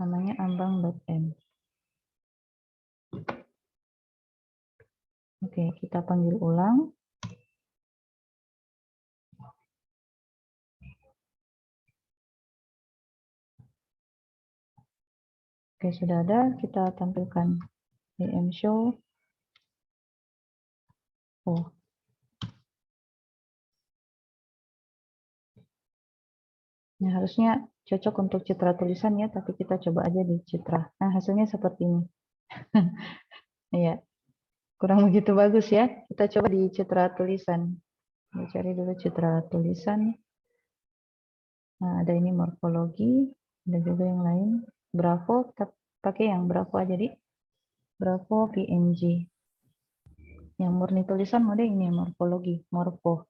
Speaker 1: namanya ambang.m. Oke, kita panggil ulang. Oke, sudah ada. Kita tampilkan im show. Oh. Nah, harusnya cocok untuk citra tulisan ya, tapi kita coba aja di citra. Nah, hasilnya seperti ini. Iya, kurang begitu bagus ya. Kita coba di citra tulisan. Kita cari dulu citra tulisan. Nah, ada ini morfologi, ada juga yang lain. Bravo, kita pakai yang Bravo aja di Bravo PNG. Yang murni tulisan mode ini morfologi, morfo.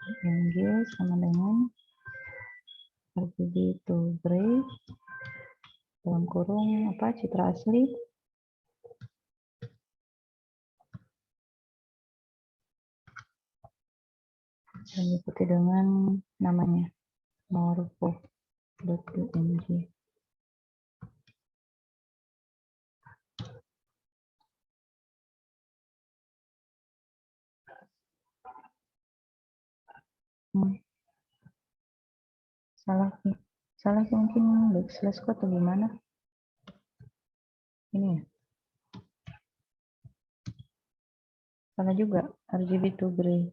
Speaker 1: PNG sama dengan RGB to gray dalam kurung apa citra asli. Dan diikuti dengan namanya morpho.png. Salah mungkin backslash atau gimana? Ini ya. Salah juga RGB to gray.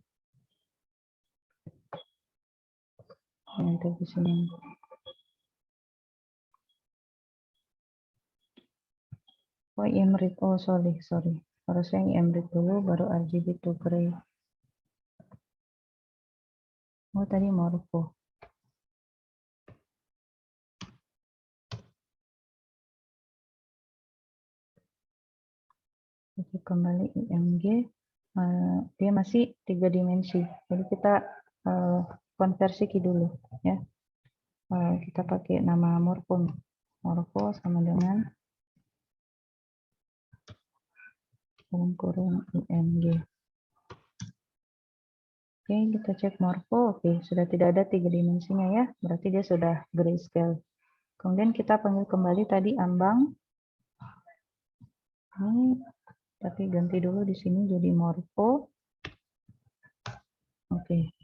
Speaker 1: Yang di sini. Oh, IMRIT. Oh, sorry. Harusnya IMRIT dulu baru RGB to gray. Oh, tadi morpho. Oke, kembali IMG. Dia masih 3 dimensi. Jadi kita konversi dulu ya. Kita pakai nama morpho. Morpho sama dengan dalam kurung IMG. Oke, kita cek morpho. Oke, sudah tidak ada 3 dimensinya ya. Berarti dia sudah grayscale. Kemudian kita panggil kembali tadi ambang. Ini, tapi ganti dulu di sini jadi morpho. Oke.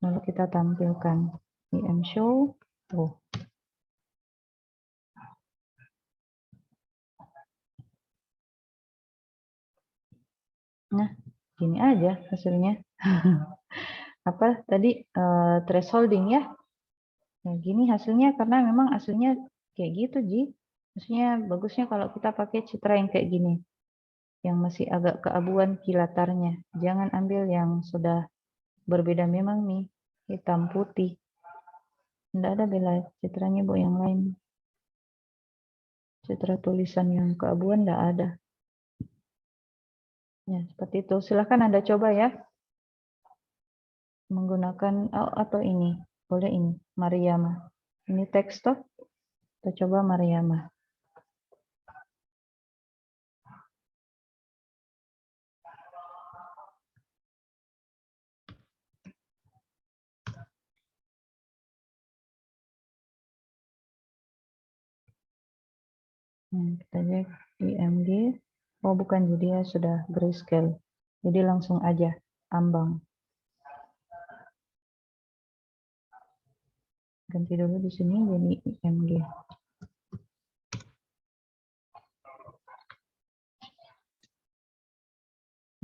Speaker 1: Lalu kita tampilkan im show. Oh. Nah, gini aja hasilnya. Apa tadi thresholding ya? Nah, gini hasilnya karena memang aslinya kayak gitu, Ji. Maksudnya bagusnya kalau kita pakai citra yang kayak gini. Yang masih agak keabuan kilatarnya. Jangan ambil yang sudah berbeda memang nih, hitam putih. Tidak ada bela citranya Bu yang lain. Citra tulisan yang keabuan tidak ada. Ya, seperti itu. Silahkan Anda coba ya. Menggunakan atau ini. Boleh ini, Mariama. Ini teks toh. Kita coba Mariama. Kita cek IMG. Oh bukan, jadi ya sudah grayscale. Jadi langsung aja ambang. Ganti dulu di sini jadi IMG.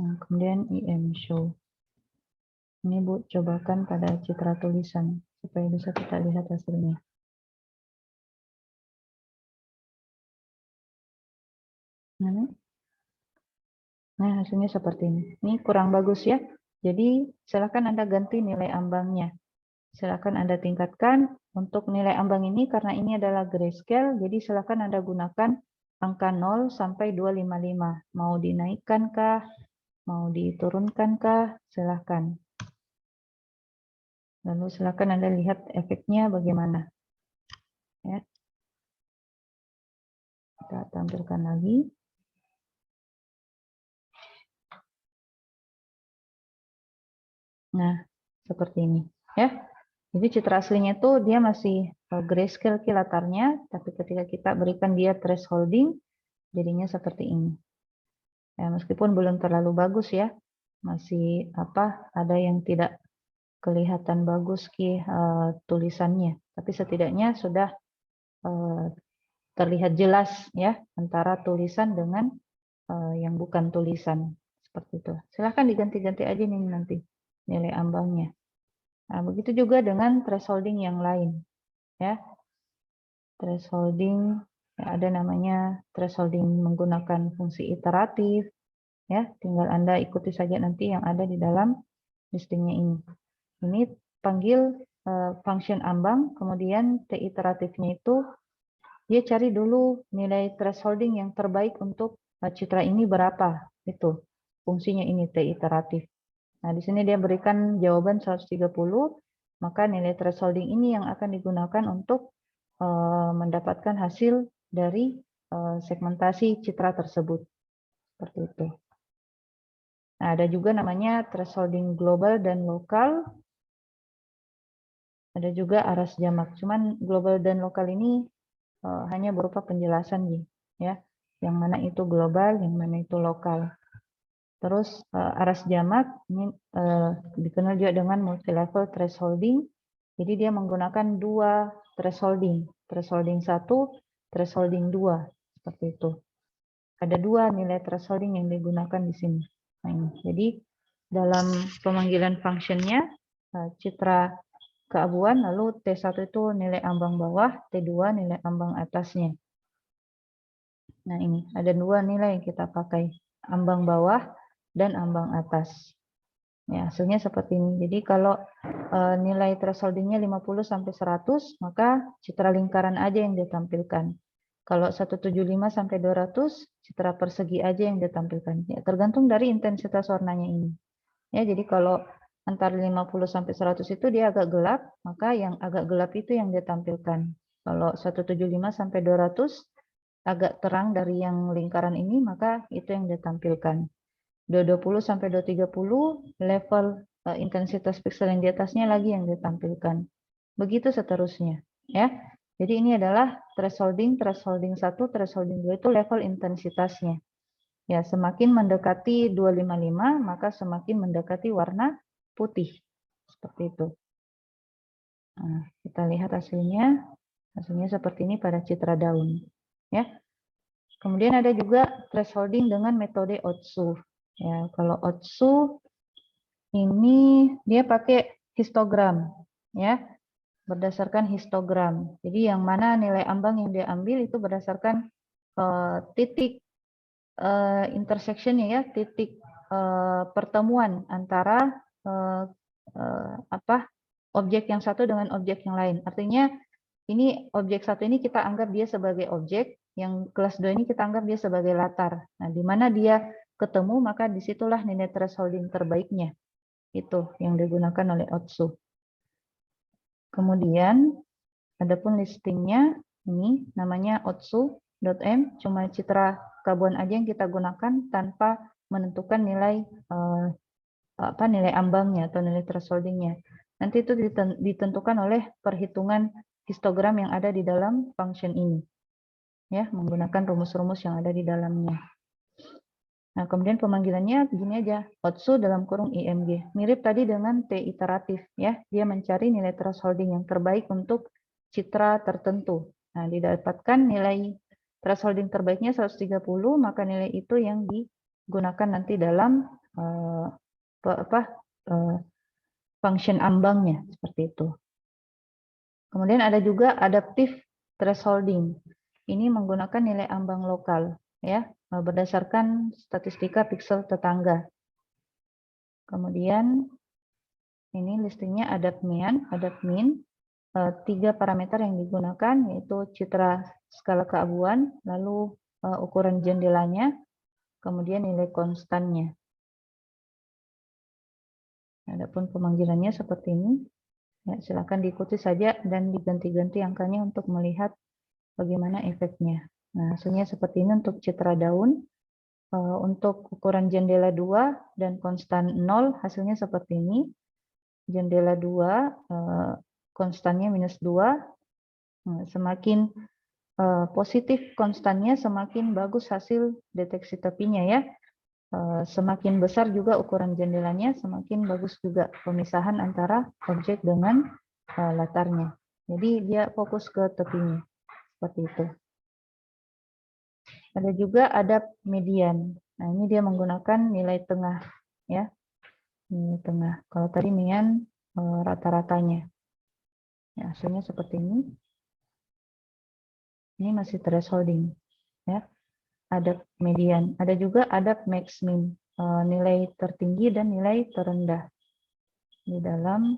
Speaker 1: Nah, kemudian IM show. Ini Bu, cobakan pada citra tulisan supaya bisa kita lihat hasilnya. Nah, hasilnya seperti ini. Ini kurang bagus ya. Jadi, silakan Anda ganti nilai ambangnya. Silakan Anda tingkatkan untuk nilai ambang ini karena ini adalah grayscale. Jadi, silakan Anda gunakan angka 0 sampai 255. Mau dinaikkankah? Mau diturunkankah? Silakan. Lalu silakan Anda lihat efeknya bagaimana. Ya. Kita tampilkan lagi. Nah, seperti ini ya. Jadi citra aslinya itu dia masih grayscale latarnya, tapi ketika kita berikan dia thresholding, jadinya seperti ini. Ya, meskipun belum terlalu bagus ya, masih ada yang tidak kelihatan bagus tulisannya, tapi setidaknya sudah terlihat jelas ya antara tulisan dengan yang bukan tulisan seperti itu. Silahkan diganti-ganti aja nih nanti nilai ambangnya. Nah, begitu juga dengan thresholding yang lain ya. Thresholding ya, ada namanya thresholding menggunakan fungsi iteratif ya. Tinggal Anda ikuti saja nanti yang ada di dalam listingnya ini. Ini panggil function ambang, kemudian T iteratifnya itu dia cari dulu nilai thresholding yang terbaik untuk citra ini berapa. Itu fungsinya ini T iteratif. Nah, di sini dia berikan jawaban 130, maka nilai thresholding ini yang akan digunakan untuk mendapatkan hasil dari segmentasi citra tersebut. Seperti itu. Nah, ada juga namanya thresholding global dan lokal. Ada juga aras jamak. Cuman global dan lokal ini hanya berupa penjelasan ya. Yang mana itu global, yang mana itu lokal. Terus aras jamak ini dikenal juga dengan multi-level thresholding. Jadi dia menggunakan dua thresholding. Thresholding 1, thresholding 2. Seperti itu. Ada dua nilai thresholding yang digunakan di sini. Nah, ini. Jadi dalam pemanggilan functionnya citra keabuan, lalu T1 itu nilai ambang bawah, T2 nilai ambang atasnya. Nah ini, ada dua nilai yang kita pakai, ambang bawah dan ambang atas. Ya, hasilnya seperti ini. Jadi kalau nilai thresholdingnya 50-100, maka citra lingkaran aja yang ditampilkan. Kalau 175 sampai 200, citra persegi aja yang ditampilkan. Ya, tergantung dari intensitas warnanya ini. Ya, jadi kalau antara 50 sampai 100 itu dia agak gelap, maka yang agak gelap itu yang ditampilkan. Kalau 175 sampai 200 agak terang dari yang lingkaran ini, maka itu yang ditampilkan. 220 sampai 230 level intensitas piksel yang di atasnya lagi yang ditampilkan. Begitu seterusnya, ya. Jadi ini adalah thresholding 1, thresholding 2 itu level intensitasnya. Ya, semakin mendekati 255, maka semakin mendekati warna putih. Seperti itu. Nah, kita lihat hasilnya. Hasilnya seperti ini pada citra daun. Ya. Kemudian ada juga thresholding dengan metode Otsu. Ya, kalau Otsu ini dia pakai histogram, ya, berdasarkan histogram. Jadi yang mana nilai ambang yang dia ambil itu berdasarkan titik intersection ya, titik pertemuan antara objek yang satu dengan objek yang lain. Artinya ini objek satu ini kita anggap dia sebagai objek, yang kelas 2 ini kita anggap dia sebagai latar. Nah, di mana dia ketemu, maka disitulah nilai thresholding terbaiknya. Itu yang digunakan oleh Otsu. Kemudian, adapun listingnya, ini namanya otsu.m, cuma citra keabuan aja yang kita gunakan tanpa menentukan nilai nilai ambangnya atau nilai thresholdingnya. Nanti itu ditentukan oleh perhitungan histogram yang ada di dalam function ini. Ya, menggunakan rumus-rumus yang ada di dalamnya. Nah, kemudian pemanggilannya begini aja, Otsu dalam kurung IMG. Mirip tadi dengan T iteratif ya. Dia mencari nilai thresholding yang terbaik untuk citra tertentu. Nah, didapatkan nilai thresholding terbaiknya 130, maka nilai itu yang digunakan nanti dalam function ambangnya seperti itu. Kemudian ada juga adaptive thresholding. Ini menggunakan nilai ambang lokal ya, berdasarkan statistika piksel tetangga. Kemudian ini listingnya AdaptMean, AdaptMean. 3 parameter yang digunakan yaitu citra skala keabuan, lalu ukuran jendelanya, kemudian nilai konstannya. Adapun pemanggilannya seperti ini. Ya, silakan diikuti saja dan diganti-ganti angkanya untuk melihat bagaimana efeknya. Nah, hasilnya seperti ini untuk citra daun. Untuk ukuran jendela 2 dan konstan 0, hasilnya seperti ini. jendela 2, konstannya -2. Nah, semakin positif konstannya, semakin bagus hasil deteksi tepinya ya. Semakin besar juga ukuran jendelanya, semakin bagus juga pemisahan antara objek dengan latarnya. Jadi dia fokus ke tepinya, seperti itu. Ada juga adab median. Nah, ini dia menggunakan nilai tengah ya. Nilai tengah. Kalau tadi median rata-ratanya. Ya, hasilnya seperti ini. Ini masih thresholding ya. Adab median. Ada juga adab max min, nilai tertinggi dan nilai terendah di dalam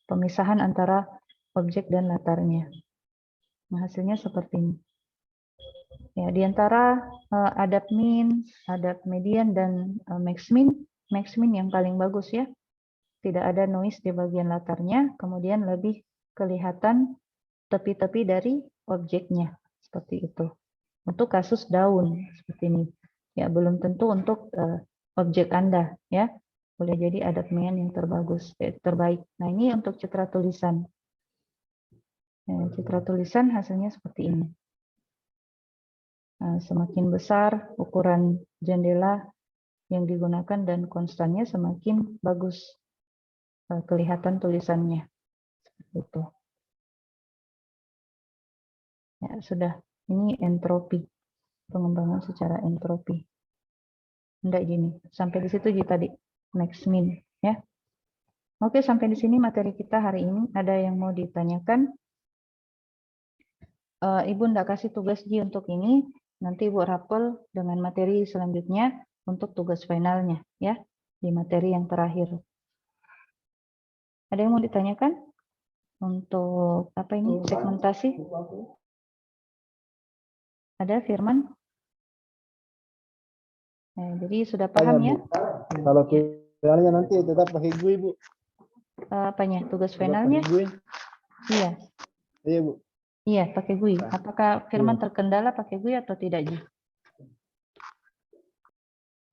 Speaker 1: pemisahan antara objek dan latarnya. Nah, hasilnya seperti ini. Ya, di antara adab min, adab median dan max min yang paling bagus ya. Tidak ada noise di bagian latarnya, kemudian lebih kelihatan tepi-tepi dari objeknya, seperti itu. Untuk kasus daun seperti ini. Ya, belum tentu untuk objek Anda ya. Boleh jadi adab median yang terbaik. Nah, ini untuk citra tulisan. Ya, citra tulisan hasilnya seperti ini. Nah, semakin besar ukuran jendela yang digunakan dan konstannya, semakin bagus kelihatan tulisannya. Seperti itu. Ya, sudah. Ini entropi. Pengembangan secara entropi. Enggak gini. Sampai di situ tadi. Max min. Ya. Oke, sampai di sini materi kita hari ini. Ada yang mau ditanyakan? Ibu enggak kasih tugas Ji untuk ini. Nanti Ibu rapel dengan materi selanjutnya untuk tugas finalnya. Ya. Di materi yang terakhir. Ada yang mau ditanyakan? Untuk apa ini? Segmentasi? Ada Firman? Jadi sudah paham ya?
Speaker 2: Kalau finalnya nanti tetap pakai GUI, Bu.
Speaker 1: Apanya? Tugas finalnya? Iya.
Speaker 2: Iya, Bu.
Speaker 1: Iya, pakai GUI. Apakah Firman terkendala pakai GUI atau tidak, Ji?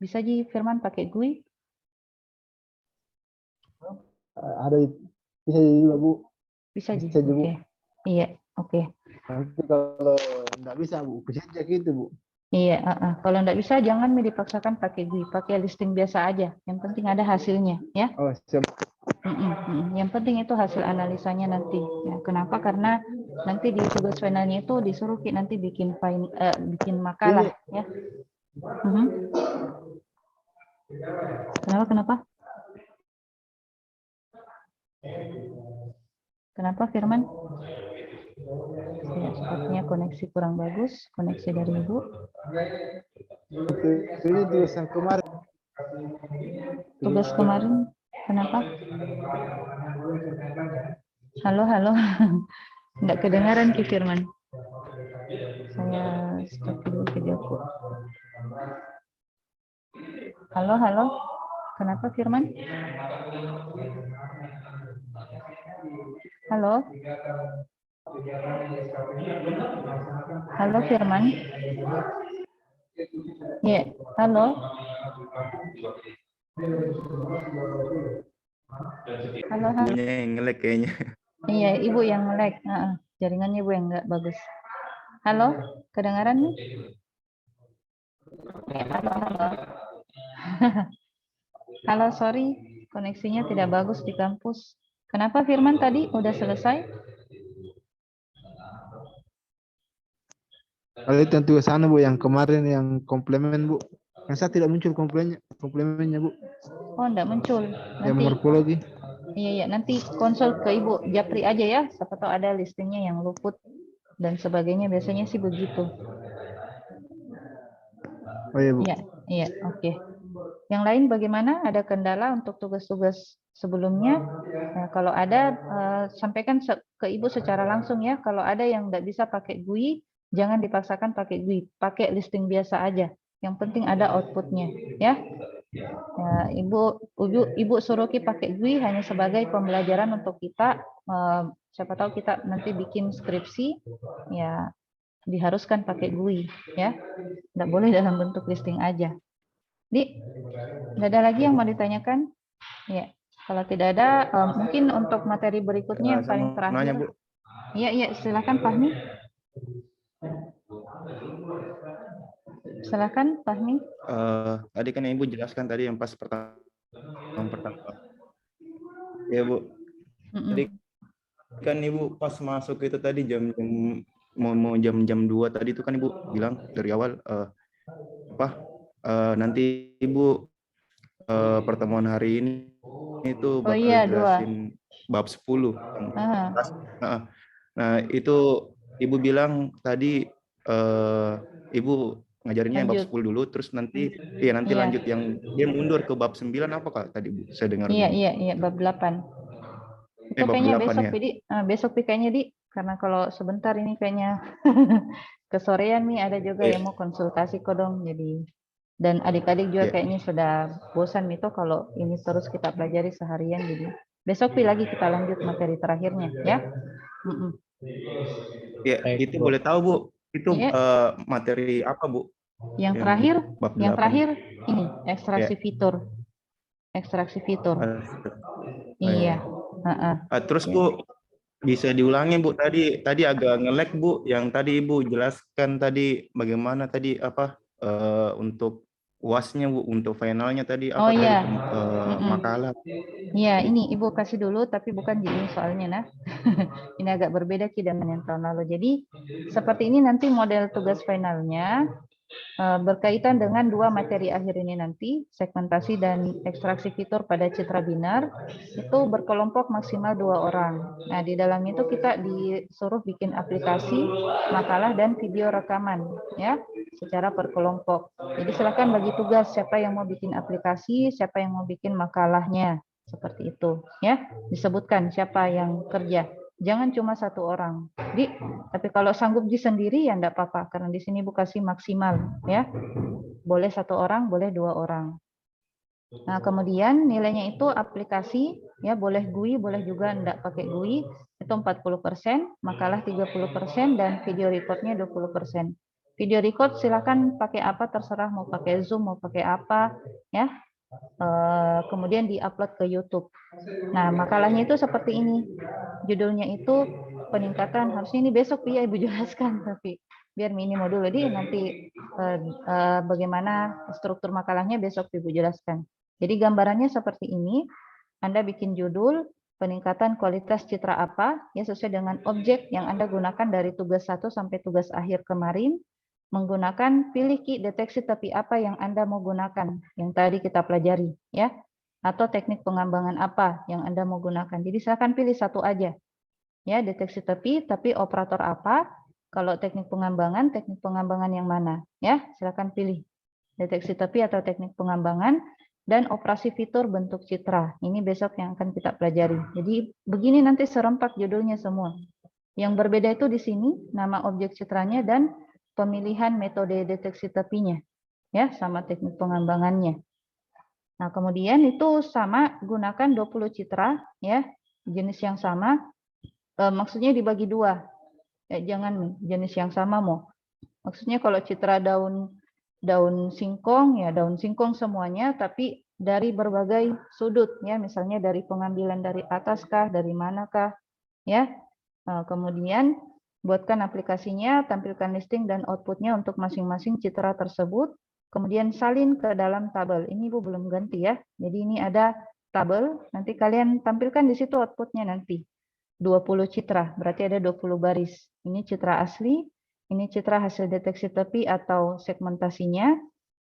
Speaker 1: Bisa Ji Firman pakai GUI?
Speaker 2: Ada bisa juga, Bu.
Speaker 1: Bisa Ji.
Speaker 2: Bisa juga.
Speaker 1: Oke. Iya, oke.
Speaker 2: Nanti kalau enggak bisa, Bu, aja gitu, Bu.
Speaker 1: Iya, kalau enggak bisa jangan dipaksakan pakai GUI, pakai listing biasa aja. Yang penting ada hasilnya, ya.
Speaker 2: Oh, siap.
Speaker 1: Yang penting itu hasil analisanya nanti. Ya, kenapa? Karena nanti di tugas finalnya itu disuruh nanti bikin makalah, ya. Kenapa? Kenapa Firman? Ya, sepertinya koneksi kurang bagus, koneksi dari Ibu.
Speaker 2: Ini tugas yang kemarin.
Speaker 1: Tugas kemarin, kenapa? Halo. Enggak kedengaran Ki Firman. Saya stop dulu videoku. Halo. Kenapa Firman? Halo Firman. Ya, halo. Halo.
Speaker 4: Ibunya yang nge-lag kayaknya.
Speaker 1: Iya, Ibu yang nge-lag. Jaringannya Ibu yang enggak bagus. Halo, kedengaran nih? Halo. Halo, sorry, koneksinya tidak bagus di kampus. Kenapa Firman tadi udah selesai?
Speaker 2: Kalau itu tugas sana, Bu, yang kemarin yang komplemen, Bu. Yang saya tidak muncul komplemennya, Bu.
Speaker 1: Oh, enggak muncul.
Speaker 2: Yang
Speaker 1: Nanti
Speaker 2: morfologi.
Speaker 1: Iya, nanti konsul ke Ibu Japri aja ya. Siapa tahu ada listingnya yang luput dan sebagainya. Biasanya sih begitu.
Speaker 2: Oh iya, Bu.
Speaker 1: Iya, oke. Yang lain bagaimana? Ada kendala untuk tugas-tugas sebelumnya? Nah, kalau ada, sampaikan ke Ibu secara langsung ya. Kalau ada yang nggak bisa pakai GUI, jangan dipaksakan pakai GUI. Pakai listing biasa aja. Yang penting ada outputnya, ya. Ya, Ibu suruh pakai GUI hanya sebagai pembelajaran untuk kita. Siapa tahu kita nanti bikin skripsi, ya diharuskan pakai GUI, ya. Nggak boleh dalam bentuk listing aja. Di, nggak ada lagi yang mau ditanyakan? Ya, kalau tidak ada, mungkin untuk materi berikutnya yang
Speaker 4: Saya
Speaker 1: paling
Speaker 4: mau nanya,
Speaker 1: terakhir.
Speaker 4: Bu.
Speaker 1: Iya, iya, silakan Fahmi. Silakan Fahmi.
Speaker 4: Tadi kan Ibu jelaskan tadi yang pas pertama. Ya, Bu.
Speaker 1: Mm-mm.
Speaker 4: Tadi kan Ibu pas masuk itu tadi jam-jam mau jam-jam 2 tadi itu kan Ibu bilang dari awal nanti Ibu pertemuan hari ini itu
Speaker 1: Oh
Speaker 4: bakal
Speaker 1: iya, 2.
Speaker 4: jelasin bab 10.
Speaker 1: Ah,
Speaker 4: Nah, itu Ibu bilang tadi Ibu ngajarinnya yang bab
Speaker 1: lanjut.
Speaker 4: 10 dulu terus nanti nanti
Speaker 1: Iya,
Speaker 4: lanjut yang dia mundur ke bab 9 apa Kak tadi Bu? Saya dengar
Speaker 1: iya,
Speaker 4: dulu.
Speaker 1: iya, bab 8. Itu
Speaker 4: Bab
Speaker 1: kayaknya
Speaker 4: 8
Speaker 1: besok,
Speaker 4: ya.
Speaker 1: besok kayaknya di, karena kalau sebentar ini kayaknya kesorean nih ada juga
Speaker 4: Iya,
Speaker 1: yang mau konsultasi kok dong. Jadi dan adik-adik juga
Speaker 4: iya.
Speaker 1: kayaknya sudah bosan itu kalau ini terus kita pelajari seharian. Jadi besok lagi kita lanjut materi terakhirnya ya. Mm-mm.
Speaker 4: Iya, itu boleh tahu Bu, itu
Speaker 1: Iya,
Speaker 4: materi apa Bu?
Speaker 1: yang
Speaker 4: Yang
Speaker 1: terakhir,
Speaker 4: bab
Speaker 1: yang
Speaker 4: 8.
Speaker 1: terakhir ini
Speaker 4: Ya.
Speaker 1: ekstraksi fitur.
Speaker 4: Oh,
Speaker 1: Iya.
Speaker 4: iya.
Speaker 1: Heeh.
Speaker 4: Terus
Speaker 1: Ya.
Speaker 4: Bu, bisa diulangi Bu, tadi agak nge-lag Bu, yang tadi Ibu jelaskan tadi bagaimana tadi untuk UAS-nya Bu, untuk finalnya tadi
Speaker 1: Oh
Speaker 4: tadi
Speaker 1: iya. Mm-mm.
Speaker 4: makalah.
Speaker 1: Iya, ini Ibu kasih dulu, tapi bukan di ini soalnya, nah. Ini agak berbeda Ki dengan yang tahun lalu. Jadi, seperti ini nanti model tugas finalnya berkaitan dengan 2 materi akhir ini nanti, segmentasi dan ekstraksi fitur pada citra binar, itu berkelompok maksimal 2 orang. Nah, di dalam itu kita disuruh bikin aplikasi, makalah, dan video rekaman, ya, secara berkelompok. Jadi silakan bagi tugas siapa yang mau bikin aplikasi, siapa yang mau bikin makalahnya. Seperti itu, ya. Disebutkan siapa yang kerja. Jangan cuma 1 orang. Jadi, tapi kalau sanggup di sendiri ya enggak apa-apa, karena di sini Bu kasih maksimal, ya. Boleh 1 orang, boleh 2 orang. Nah, kemudian nilainya itu aplikasi, ya boleh GUI, boleh juga enggak pakai GUI, itu 40%, makalah 30%, dan video recordnya 20%. Video record silakan pakai apa terserah, mau pakai Zoom, mau pakai apa, ya. Kemudian diupload ke YouTube. Nah, makalahnya itu seperti ini. Judulnya itu peningkatan, harusnya ini besok ya Ibu jelaskan, tapi biar minimum dulu. Jadi nanti bagaimana struktur makalahnya besok Ibu jelaskan. Jadi gambarannya seperti ini. Anda bikin judul peningkatan kualitas citra apa, ya sesuai dengan objek yang Anda gunakan dari tugas 1 sampai tugas akhir kemarin, menggunakan pilih Ki deteksi tepi apa yang Anda mau gunakan, yang tadi kita pelajari, ya, atau teknik pengembangan apa yang Anda mau gunakan. Jadi silakan pilih satu aja, ya, deteksi tepi, tapi operator apa? Kalau teknik pengembangan yang mana? Ya, silakan pilih deteksi tepi atau teknik pengembangan, dan operasi fitur bentuk citra. Ini besok yang akan kita pelajari. Jadi begini nanti serempak judulnya semua. Yang berbeda itu di sini nama objek citranya dan pemilihan metode deteksi tepinya, ya, sama teknik pengembangannya. Nah, kemudian itu sama gunakan 20 citra, ya, jenis yang sama, maksudnya dibagi 2. Jangan jenis yang sama mau. Maksudnya kalau citra daun singkong, ya daun singkong semuanya, tapi dari berbagai sudut, ya, misalnya dari pengambilan dari atas kah, dari manakah, ya. Kemudian buatkan aplikasinya, tampilkan listing dan outputnya untuk masing-masing citra tersebut, kemudian salin ke dalam tabel. Ini Ibu belum ganti ya, jadi ini ada tabel, nanti kalian tampilkan di situ outputnya nanti. 20 citra, berarti ada 20 baris. Ini citra asli, ini citra hasil deteksi tepi atau segmentasinya,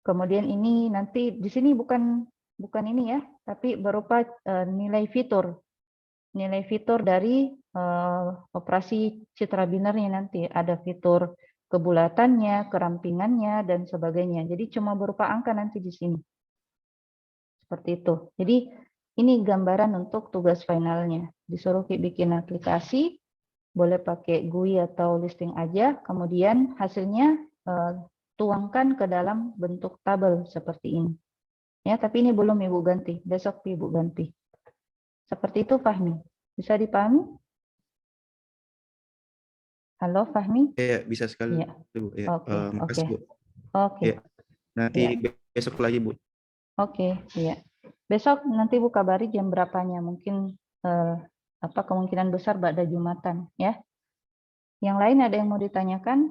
Speaker 1: kemudian ini nanti di sini bukan ini ya, tapi berupa nilai fitur. Nilai fitur dari operasi citra binarnya nanti. Ada fitur kebulatannya, kerampingannya, dan sebagainya. Jadi cuma berupa angka nanti di sini. Seperti itu. Jadi ini gambaran untuk tugas finalnya. Disuruh bikin aplikasi, boleh pakai GUI atau listing aja, kemudian hasilnya tuangkan ke dalam bentuk tabel seperti ini. Ya, tapi ini belum Ibu ganti. Besok Ibu ganti. Seperti itu Fahmi. Bisa dipahami? Halo Fahmi?
Speaker 4: Ya, bisa sekali
Speaker 1: Ya.
Speaker 4: Bu. Ya.
Speaker 1: Oke,
Speaker 4: Makasih
Speaker 1: oke.
Speaker 4: Bu.
Speaker 1: Oke.
Speaker 4: Ya. Nanti
Speaker 1: Ya.
Speaker 4: besok lagi Bu.
Speaker 1: Oke, iya. Besok nanti Bu kabari jam berapanya, mungkin kemungkinan besar pada Jumatan ya. Yang lain ada yang mau ditanyakan?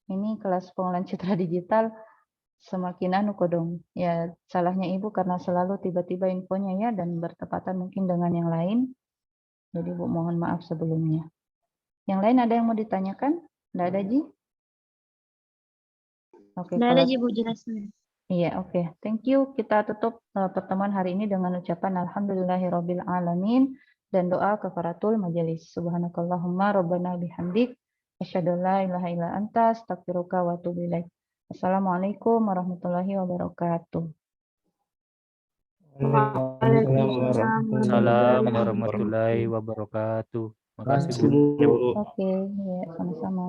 Speaker 1: Ini kelas pengolahan citra digital semakin anu kodong. Ya, salahnya Ibu karena selalu tiba-tiba infonya ya dan bertepatan mungkin dengan yang lain. Jadi Bu mohon maaf sebelumnya. Yang lain ada yang mau ditanyakan? Tidak ada, Ji? Oke,
Speaker 3: Nggak
Speaker 1: kalau
Speaker 3: ada Bu jelasnya.
Speaker 1: iya, oke. Thank you. Kita tutup pertemuan hari ini dengan ucapan alhamdulillahirabbil alamin dan doa kafaratul majelis. Subhanakallahumma rabbana bihamdik asyhadu an la ilaha illa anta astaghfiruka wa atubu ilaik. Assalamualaikum warahmatullahi wabarakatuh.
Speaker 5: Waalaikumsalam warahmatullahi wabarakatuh. Makasih Bu.
Speaker 2: Bu.
Speaker 1: Oke, ya, sama-sama.